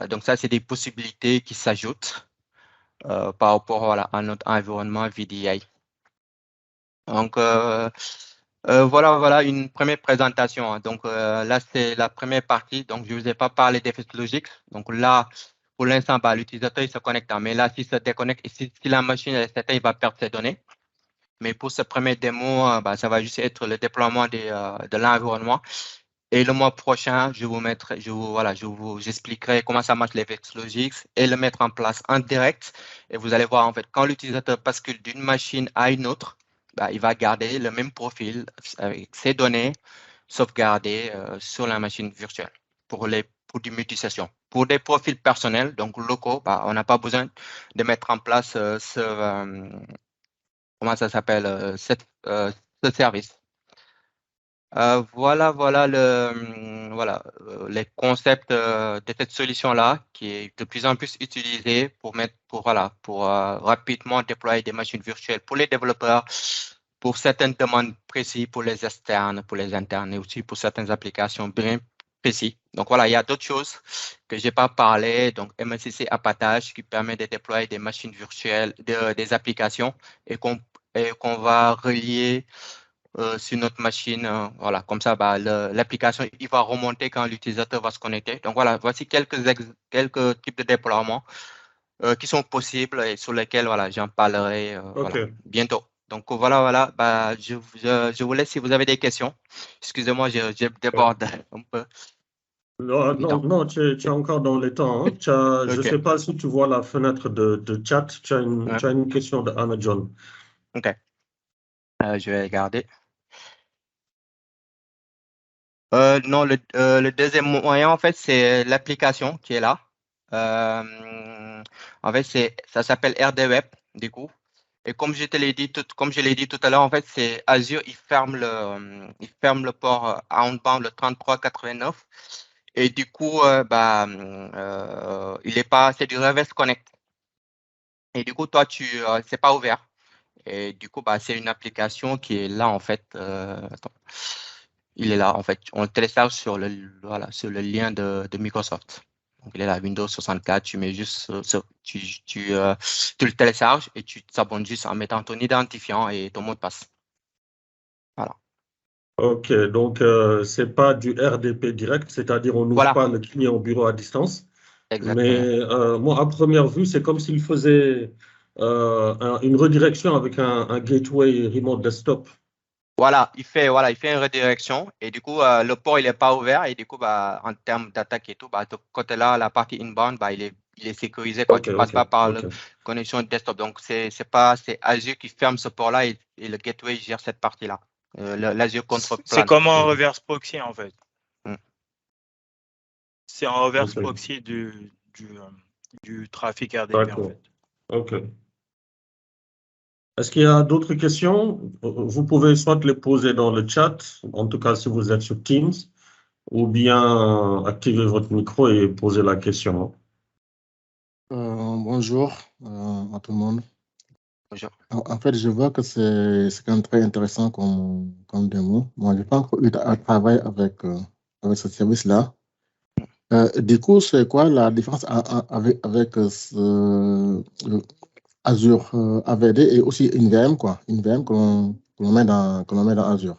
Donc ça, c'est des possibilités qui s'ajoutent par rapport voilà, à notre environnement VDI. Donc voilà une première présentation, hein. Donc là, c'est la première partie. Donc je ne vous ai pas parlé d'effets logiques. Donc là, pour l'instant, bah, l'utilisateur il se connecte. Mais là, s'il se déconnecte, et si la machine est certaine, il va perdre ses données. Mais pour ce premier démo, bah, ça va juste être le déploiement de l'environnement. Et le mois prochain, j'expliquerai comment ça marche les Vexlogix et le mettre en place en direct. Et vous allez voir, en fait, quand l'utilisateur bascule d'une machine à une autre, bah, il va garder le même profil avec ses données. sauvegarder sur la machine virtuelle pour du multisession. Pour des profils personnels, donc locaux, bah, on n'a pas besoin de mettre en place comment ça s'appelle, ce service. Voilà les concepts de cette solution-là qui est de plus en plus utilisée pour rapidement déployer des machines virtuelles pour les développeurs, pour certaines demandes précises, pour les externes, pour les internes et aussi pour certaines applications bien précises. Donc voilà, il y a d'autres choses que j'ai pas parlé. Donc MLCC Apatage qui permet de déployer des machines virtuelles, des applications et qu'on va relier sur notre machine. Voilà, comme ça, bah, l'application, il va remonter quand l'utilisateur va se connecter. Donc voilà, voici quelques types de déploiements qui sont possibles et sur lesquels voilà, j'en parlerai OK. bientôt. Donc voilà, bah, je vous laisse si vous avez des questions. Excusez-moi, je déborde un peu Non, du non, temps. non, tu es encore dans les temps, hein. Je ne OK, sais pas si tu vois la fenêtre de chat. ouais, Tu as une question de Anna John. OK. Je vais regarder. Non, le deuxième moyen, en fait, c'est l'application qui est là. En fait, ça s'appelle RD Web, du coup. Et comme je l'ai dit tout à l'heure, en fait, c'est Azure, il ferme le port outbound le 3389. Et du coup, il est pas, c'est du reverse connect. Et du coup, toi, c'est pas ouvert. Et du coup, bah, c'est une application qui est là, en fait. Attends. Il est là, en fait. On le télécharge sur le lien de Microsoft. Donc, il est là, Windows 64. Tu mets juste, tu le télécharges et tu t'abonnes juste en mettant ton identifiant et ton mot de passe. Voilà. OK, donc c'est pas du RDP direct, c'est-à-dire on n'ouvre Voilà, pas le client au bureau à distance. Mais exactement. moi, à première vue, c'est comme s'il faisait une redirection avec un gateway remote desktop. Il fait une redirection et du coup, le port, il n'est pas ouvert et du coup, bah, en termes d'attaque et tout, bah, de ce côté-là, la partie inbound, bah, il est sécurisé, quoi. OK, Tu passes OK, pas par la OK. connexion desktop. Donc, c'est Azure qui ferme ce port-là et le gateway gère cette partie-là. L'Azure Control C'est Plan. comme un reverse proxy en fait. Mm. C'est un reverse OK, proxy du trafic RDP en d'accord. fait. OK. Est-ce qu'il y a d'autres questions? Vous pouvez soit les poser dans le chat, en tout cas si vous êtes sur Teams, ou bien activer votre micro et poser la question. Bonjour à tout le monde. Bonjour. En fait, je vois que c'est quand même très intéressant comme démo. Moi, je n'ai pas encore eu à travailler avec ce service-là. Du coup, c'est quoi la différence avec Azure AVD et aussi une VM, quoi? Une VM que l'on met dans Azure.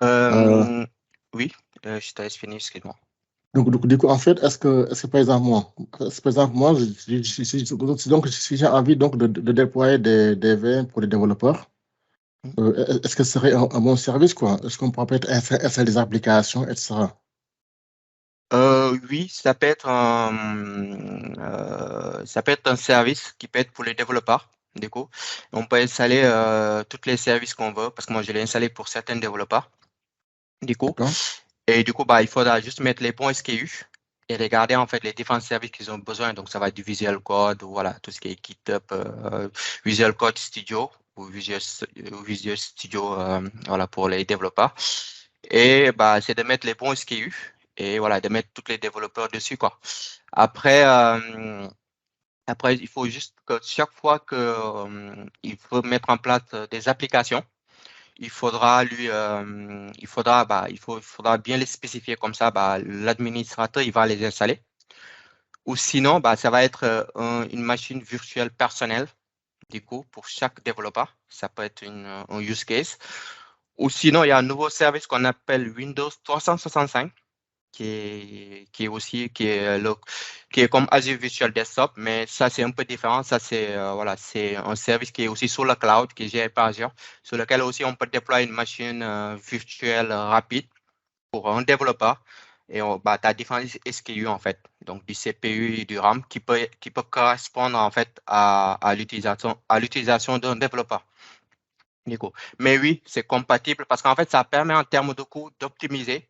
Euh, Euh, oui, je te laisse finir, excuse-moi. donc, du coup, en fait, est-ce que par exemple, moi, donc, si j'ai envie donc, de déployer des VM pour les développeurs, est-ce que ce serait un bon service, quoi? Est-ce qu'on pourrait peut-être installer des applications, etc. Oui, ça peut être un service qui peut être pour les développeurs. Du coup, on peut installer tous les services qu'on veut parce que moi, je l'ai installé pour certains développeurs. Du coup, D'accord? et du coup, bah, il faudra juste mettre les bons SKU et regarder en fait les différents services qu'ils ont besoin. Donc, ça va être du Visual Code, voilà, tout ce qui est GitHub, Visual Code Studio ou Visual Studio, voilà, pour les développeurs. Et bah, c'est de mettre les bons SKU et voilà, de mettre tous les développeurs dessus, quoi. Après, après, il faut juste que chaque fois que il faut mettre en place des applications, il faudra bien les spécifier comme ça, bah, l'administrateur, il va les installer. Ou sinon, bah, ça va être une machine virtuelle personnelle, du coup, pour chaque développeur. Ça peut être un use case. Ou sinon, il y a un nouveau service qu'on appelle Windows 365 qui est comme Azure Virtual Desktop, mais ça, c'est un peu différent. Ça, c'est un service qui est aussi sur le cloud, qui est géré par Azure, sur lequel aussi on peut déployer une machine virtuelle rapide pour un développeur. Et bah, tu as différents SKU, en fait, donc du CPU et du RAM qui peut correspondre, en fait, à l'utilisation d'un développeur. Mais oui, c'est compatible parce qu'en fait, ça permet en termes de coût d'optimiser.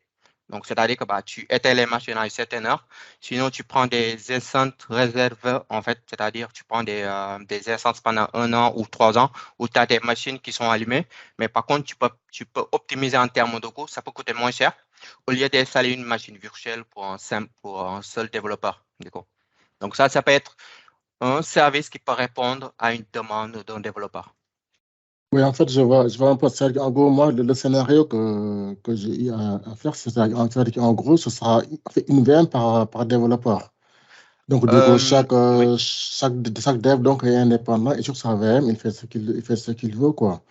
Donc, c'est-à-dire que tu éteins les machines à une certaine heure. Sinon, tu prends des instances réservées, en fait, c'est-à-dire tu prends des instances pendant 1 an ou 3 ans où tu as des machines qui sont allumées. Mais par contre, tu peux optimiser en termes de coût. Ça peut coûter moins cher au lieu d'installer une machine virtuelle pour un seul développeur. Donc, ça peut être un service qui peut répondre à une demande d'un développeur. Oui, en fait, je vois un peu ça. En gros, moi, le scénario que j'ai eu à faire, c'est en gros, ce sera une VM par développeur. Donc, du coup, Oui. chaque dev donc, est indépendant et sur sa VM, il fait ce qu'il veut, quoi.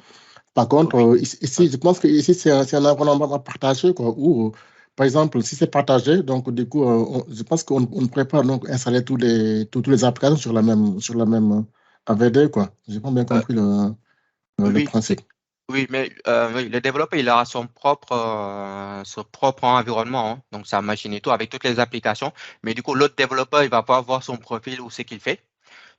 Par contre, Oui. ici, je pense que ici, c'est un environnement partagé, quoi, où, par exemple, si c'est partagé, donc, du coup, je pense qu'on ne pourrait pas donc, installer tous les applications sur la même AVD, quoi. J'ai pas bien Euh, compris le oui, principe. oui, mais oui, le développeur, il aura son propre environnement, hein, donc sa machine et tout, avec toutes les applications. Mais du coup, l'autre développeur, il va pas voir son profil ou ce qu'il fait.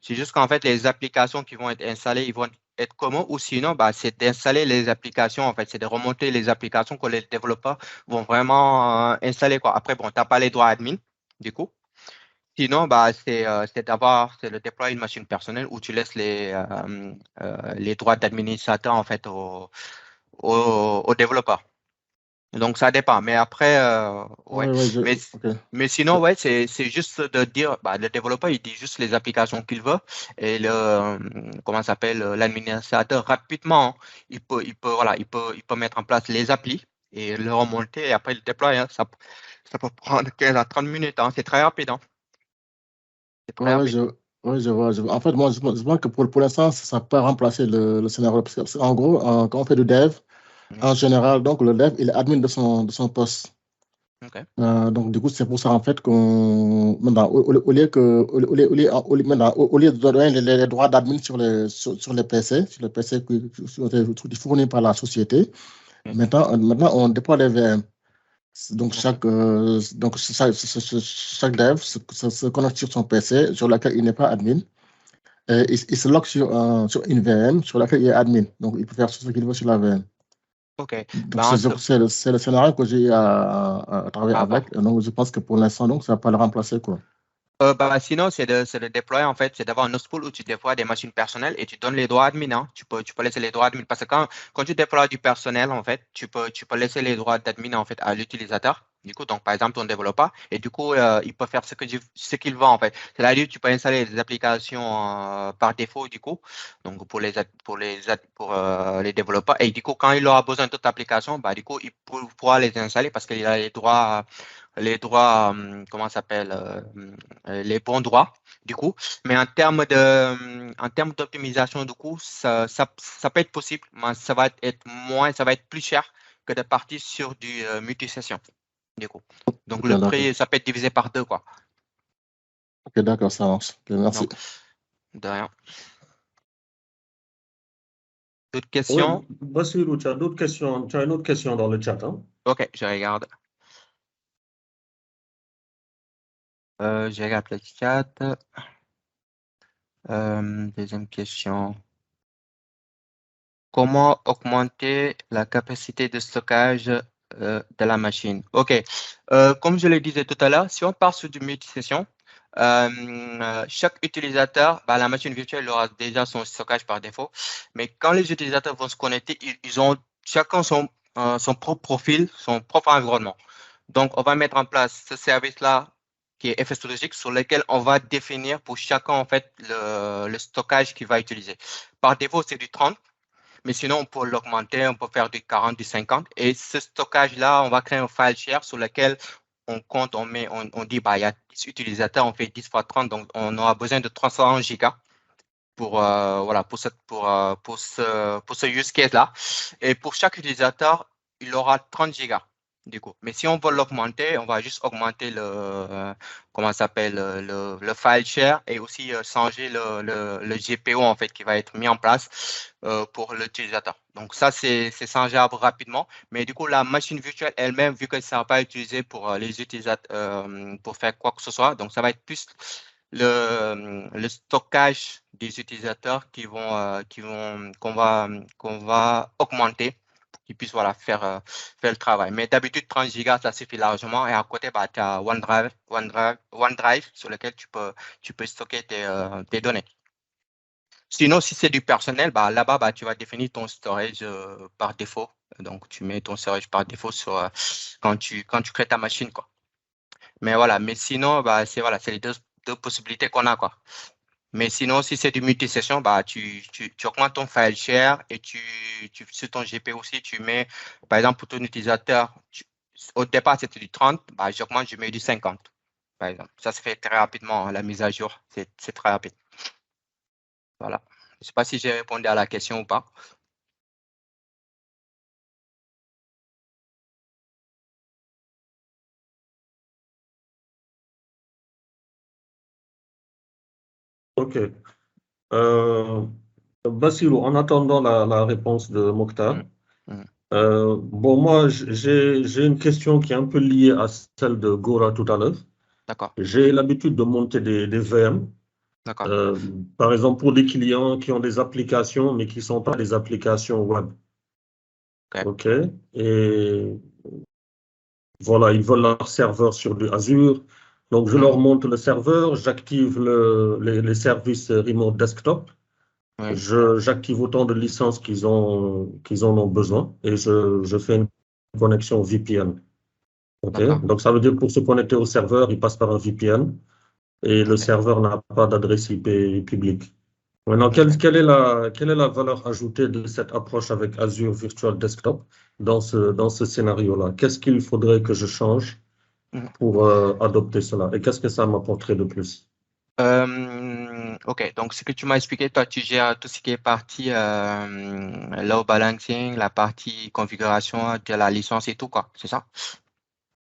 C'est juste qu'en fait, les applications qui vont être installées, ils vont être communs ou sinon, c'est d'installer les applications, en fait, c'est de remonter les applications que les développeurs vont vraiment installer, quoi. Après, bon, tu n'as pas les droits admin, du coup. Sinon, c'est de déployer une machine personnelle où tu laisses les droits d'administrateur, en fait, aux développeurs. Donc, ça dépend. Mais après, ouais. Ouais, ouais, Mais, ok. mais sinon, ouais, c'est juste de dire, le développeur, il dit juste les applications qu'il veut et comment ça s'appelle, l'administrateur, rapidement, hein, il peut mettre en place les applis et le remonter et après le déployer, hein. Ça peut prendre 15 à 30 minutes, hein. C'est très rapide, hein. C'est Ouais, très rapide. ouais, je vois. En fait, moi, je pense que pour l'instant, ça peut pas remplacer le scénario. Parce que, en gros, quand on fait du dev, Mhm. en général, donc, le dev, il est admin de son poste. OK. Donc, du coup, c'est pour ça, en fait, maintenant, au lieu que, maintenant, au lieu de donner les droits d'admin sur les PC, sur les PC qui ont été fournis par la société, Mhm. maintenant, on déploie les VM. Donc, OK. chaque dev se connecte sur son PC sur lequel il n'est pas admin. Et il se log sur une VM sur laquelle il est admin. Donc, il peut faire ce qu'il veut sur la VM. OK. Donc, Ben, ce- c'est le scénario que j'ai eu à travailler ah bon. avec. Donc, je pense que pour l'instant, donc, ça ne va pas le remplacer, quoi. Sinon, c'est de déployer, en fait, c'est d'avoir un host pool où tu déploies des machines personnelles et tu donnes les droits admin, hein. Tu peux laisser les droits admin parce que quand tu déploies du personnel, en fait, tu peux laisser les droits d'admin, en fait, à l'utilisateur. Du coup, donc, par exemple, ton développeur, et du coup, il peut faire ce qu'il veut, en fait. C'est-à-dire, tu peux installer des applications par défaut, du coup, donc pour les développeurs. Et du coup, quand il aura besoin d'autres applications, du coup, il pourra les installer parce qu'il a comment ça s'appelle, les bons droits, du coup. Mais en termes d'optimisation, du coup, ça peut être possible, mais ça va être plus cher que de partir sur du multisession, du coup. Donc, Ok, le d'accord. prix, ça peut être divisé par deux, quoi. Ok, d'accord, ça marche. Ok, merci. Donc, de rien. D'autres Oui, questions? Bassirou, tu as d'autres questions, tu as une autre question dans le chat, hein? OK, je regarde. Je regarde le chat. Deuxième question. Comment augmenter la capacité de stockage de la machine? OK. Comme je le disais tout à l'heure, si on part sur du multisession, chaque utilisateur, la machine virtuelle aura déjà son stockage par défaut. Mais quand les utilisateurs vont se connecter, ils ont chacun son propre profil, son propre environnement. Donc, on va mettre en place ce service-là qui est FS2Logic sur lequel on va définir pour chacun en fait le stockage qu'il va utiliser. Par défaut, c'est du 30. Mais sinon, on peut l'augmenter, on peut faire du 40, du 50. Et ce stockage-là, on va créer un file share sur lequel on compte, on dit, il y a 10 utilisateurs, on fait 10 fois 30, donc on aura besoin de 300 gigas voilà, pour ce use case-là. Et pour chaque utilisateur, il aura 30 gigas, du coup. Mais si on veut l'augmenter, on va juste augmenter comment ça s'appelle, le file share et aussi changer le GPO, en fait, qui va être mis en place pour l'utilisateur. Donc, ça, c'est changeable rapidement. Mais du coup, la machine virtuelle elle-même, vu que ça ne sera pas utilisé pour les utilisateurs, pour faire quoi que ce soit, donc ça va être plus le stockage des utilisateurs qu'on va augmenter pour qu'ils puissent voilà, faire le travail. Mais d'habitude, 30 gigas, ça suffit largement. Et à côté, bah, tu as OneDrive sur lequel tu peux stocker tes données. Sinon, si c'est du personnel, bah, là-bas, bah, tu vas définir ton storage par défaut. Donc, tu mets ton storage par défaut quand tu crées ta machine, quoi. Mais voilà, mais sinon, bah, c'est les deux possibilités qu'on a, quoi. Mais sinon, si c'est du multi-session, bah, tu augmentes ton file share et sur ton GPU aussi, tu mets, par exemple, pour ton utilisateur, au départ, c'était du 30, bah, j'augmente, je mets du 50, par exemple. Ça se fait très rapidement, hein, la mise à jour, c'est très rapide. Voilà. Je ne sais pas si j'ai répondu à la question ou pas. OK. Bassirou, en attendant la réponse de Mokhtar, bon, moi, j'ai une question qui est un peu liée à celle de Gora tout à l'heure. D'accord, J'ai l'habitude de monter des VM, d'accord, par exemple pour des clients qui ont des applications, mais qui ne sont pas des applications web. OK. OK. Et voilà, ils veulent leur serveur sur du Azure. Donc, je leur monte le serveur, j'active les services remote desktop. Oui, J'active autant de licences qu'ils en ont besoin et je fais une connexion VPN. OK? d'accord, Donc, ça veut dire pour se connecter au serveur, il passe par un VPN et le OK, serveur n'a pas d'adresse IP publique. Maintenant, OK. quelle est la valeur ajoutée de cette approche avec Azure Virtual Desktop dans ce scénario-là? Qu'est-ce qu'il faudrait que je change Mhm. pour adopter cela? Et qu'est-ce que ça m'apporterait de plus? OK, donc ce que tu m'as expliqué, toi, tu gères tout ce qui est partie load balancing, la partie configuration de la licence et tout, quoi, c'est ça?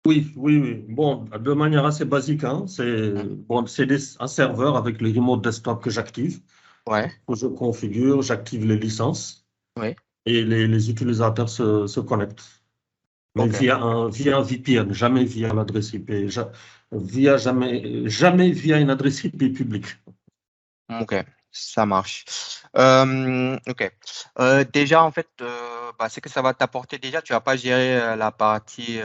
Oui, oui, oui. Bon, de manière assez basique, hein, Mhm. c'est un serveur avec le remote desktop que j'active, Ouais, que je configure, j'active les licences oui, et les utilisateurs se connectent. Mais OK, via un VPN, jamais via l'adresse IP, jamais via une adresse IP publique. OK, ça marche. OK. Déjà, en fait, bah, ce que ça va t'apporter, déjà, tu vas pas gérer la partie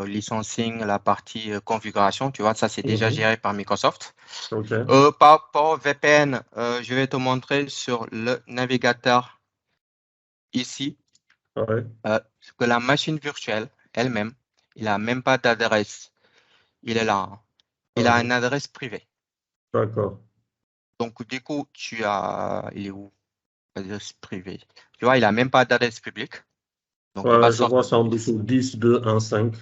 licensing, la partie configuration, tu vois, ça, c'est déjà Mhm. géré par Microsoft. OK. Par rapport au VPN, je vais te montrer sur le navigateur ici Ouais. que la machine virtuelle elle-même, il n'a même pas d'adresse. Il est là, hein. Il a une Mhm. adresse privée. D'accord. Donc, du coup, il est où? Adresse privée. Tu vois, il n'a même pas d'adresse publique. Donc, il va Ouais, je vois sortir. ça en dessous, 10.2.1.5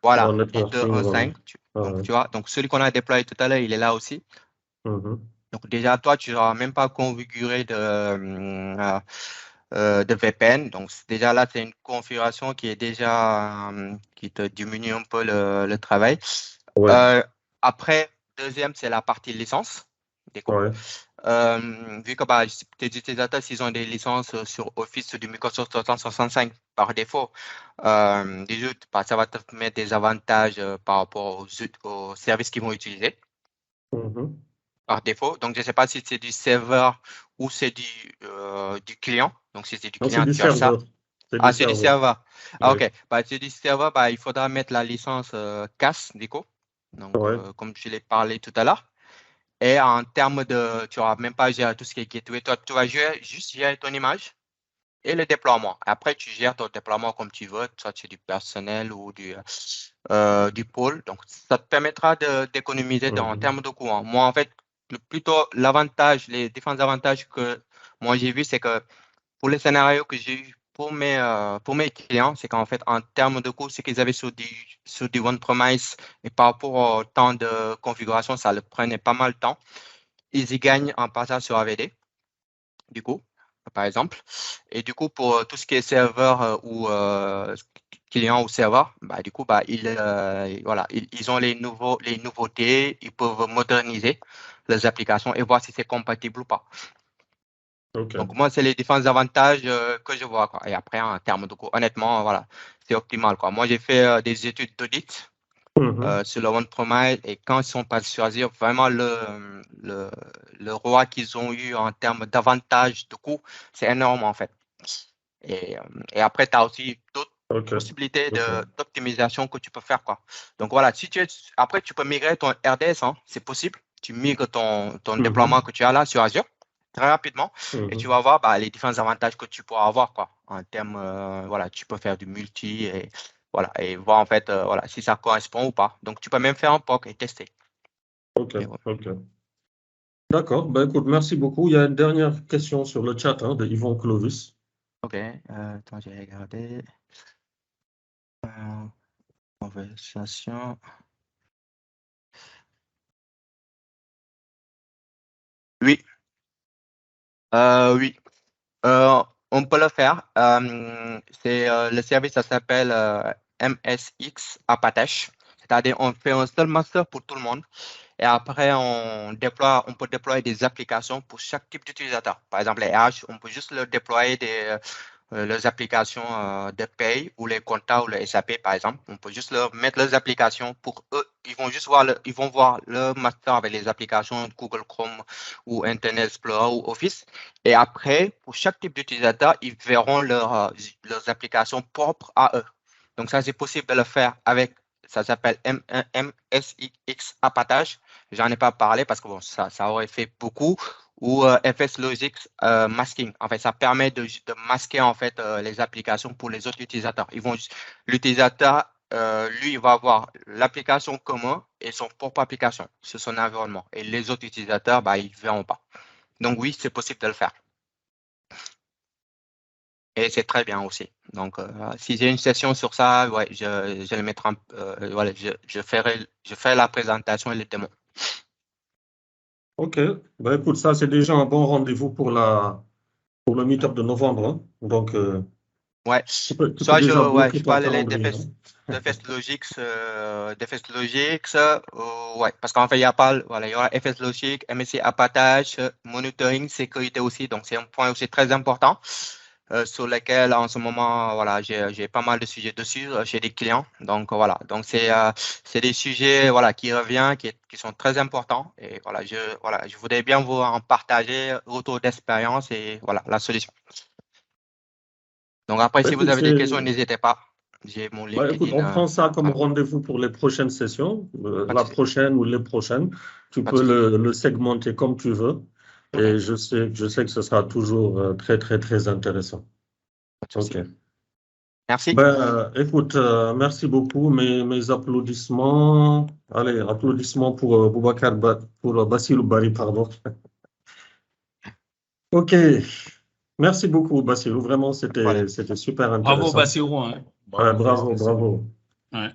Voilà, dans networking. Voilà. 10.2.1.5. Ah Donc, ouais. tu vois, donc celui qu'on a déployé tout à l'heure, il est là aussi. Mhm. Donc, déjà, toi, tu n'auras même pas configuré de VPN. Donc, déjà là, c'est une configuration qui est déjà, qui te diminue un peu le travail. Ouais, Euh, Après, deuxième, c'est la partie licence. D'accord. ouais, Vu que bah, tes utilisateurs, s'ils ont des licences sur Office du Microsoft 365 par défaut, déjà, bah, ça va te mettre des avantages par rapport aux services qu'ils vont utiliser mhm. par défaut. Donc, je ne sais pas si c'est du serveur ou c'est du client. Donc, si c'est du Non, c'est client, du tu as ça. serveur. C'est du Ah, c'est du serveur. serveur. Ah, Oui. OK. Bah, c'est du serveur, bah, il faudra mettre la licence CAS, Nico. Donc, Ouais. comme je l'ai parlé tout à l'heure. Et en termes de, tu n'auras même pas à gérer tout ce qui est gateway. Toi, tu vas juste gérer ton image et le déploiement. Après, tu gères ton déploiement comme tu veux, soit c'est du personnel ou du pôle. Donc, ça te permettra d'économiser en Mhm. termes de coût, hein. Moi, en fait, plutôt l'avantage, les différents avantages que moi j'ai vu, c'est que pour les scénarios que j'ai eu pour mes clients, c'est qu'en fait, en termes de coût, ce qu'ils avaient sur du on-premise et par rapport au temps de configuration, ça leur prenait pas mal de temps. Ils y gagnent en passant sur AVD, du coup, par exemple. Et du coup, pour tout ce qui est serveur ou client ou serveur, bah, du coup, bah, voilà, ils ont les nouveautés, ils peuvent moderniser les applications et voir si c'est compatible ou pas. OK. Donc, moi, c'est les différents avantages que je vois, quoi. Et après, en termes de coût, honnêtement, voilà, c'est optimal, quoi. Moi, j'ai fait des études d'audit sur le on-premise, et quand ils sont passés sur Azure, vraiment le roi qu'ils ont eu en termes d'avantage de coût, c'est énorme en fait. Et après, tu as aussi d'autres possibilités d'optimisation que tu peux faire, quoi. Donc voilà, après, tu peux migrer ton RDS, hein, c'est possible. Tu migres ton déploiement que tu as là sur Azure très rapidement et tu vas voir les différents avantages que tu pourras avoir, quoi. En termes, voilà, tu peux faire du multi et voilà, et voir en fait voilà, si ça correspond ou pas. Donc, tu peux même faire un POC et tester. OK. D'accord. Ben, écoute, merci beaucoup. Il y a une dernière question sur le chat de Yvon Clovis. OK. Attends, j'ai regardé. Conversation. Oui. Oui. On peut le faire. C'est le service, ça s'appelle MSX Apache. C'est-à-dire, on fait un seul master pour tout le monde. Et après, on peut déployer des applications pour chaque type d'utilisateur. Par exemple, les RH, on peut juste leur déployer les applications de paye ou les comptas ou le SAP, par exemple. On peut juste leur mettre les applications pour eux. Ils vont juste voir le master avec les applications Google Chrome ou Internet Explorer ou Office. Et après, pour chaque type d'utilisateur, ils verront leurs applications propres à eux. Donc, ça, c'est possible de le faire avec, ça s'appelle MSX Apache. J'en ai pas parlé parce que bon, ça aurait fait beaucoup. Ou FS Logic Masking. En fait, ça permet de masquer en fait les applications pour les autres utilisateurs. L'utilisateur, lui, il va avoir l'application commune et son propre application sur son environnement. Et les autres utilisateurs, ils ne verront pas. Donc oui, c'est possible de le faire. Et c'est très bien aussi. Donc, si j'ai une session sur ça, ouais, je le mettrai, voilà, je ferai la présentation et les démos. OK. Ben, écoute, ça, c'est déjà un bon rendez-vous pour le meet-up de novembre. Hein. Donc, ouais. tu peux Soit déjà bloquer je ton parle calendrier. d'FS Logic, ouais, parce qu'en fait, il y aura FS Logic, MSC Apache, monitoring, sécurité aussi. Donc, c'est un point aussi très important sur lequel, en ce moment, voilà, j'ai pas mal de sujets dessus chez des clients. Donc, voilà. Donc, c'est des sujets, voilà, qui reviennent, qui sont très importants. Et voilà, je voudrais bien vous en partager autour d'expérience et voilà, la solution. Donc, après, si vous avez des questions, n'hésitez pas. J'ai mon LinkedIn. Écoute, on prend ça comme rendez-vous pour les prochaines sessions, la prochaine ou les prochaines. Tu peux le segmenter comme tu veux. Et je sais que ce sera toujours très, très, très intéressant. OK. Merci. Écoute, merci beaucoup. Mes applaudissements. Allez, applaudissements pour Boubacar, pour Bassirou Bari, pardon. OK. Merci beaucoup, Bassirou. Vraiment, c'était super intéressant. Bravo, Bassirou. Hein. Bravo. Ouais.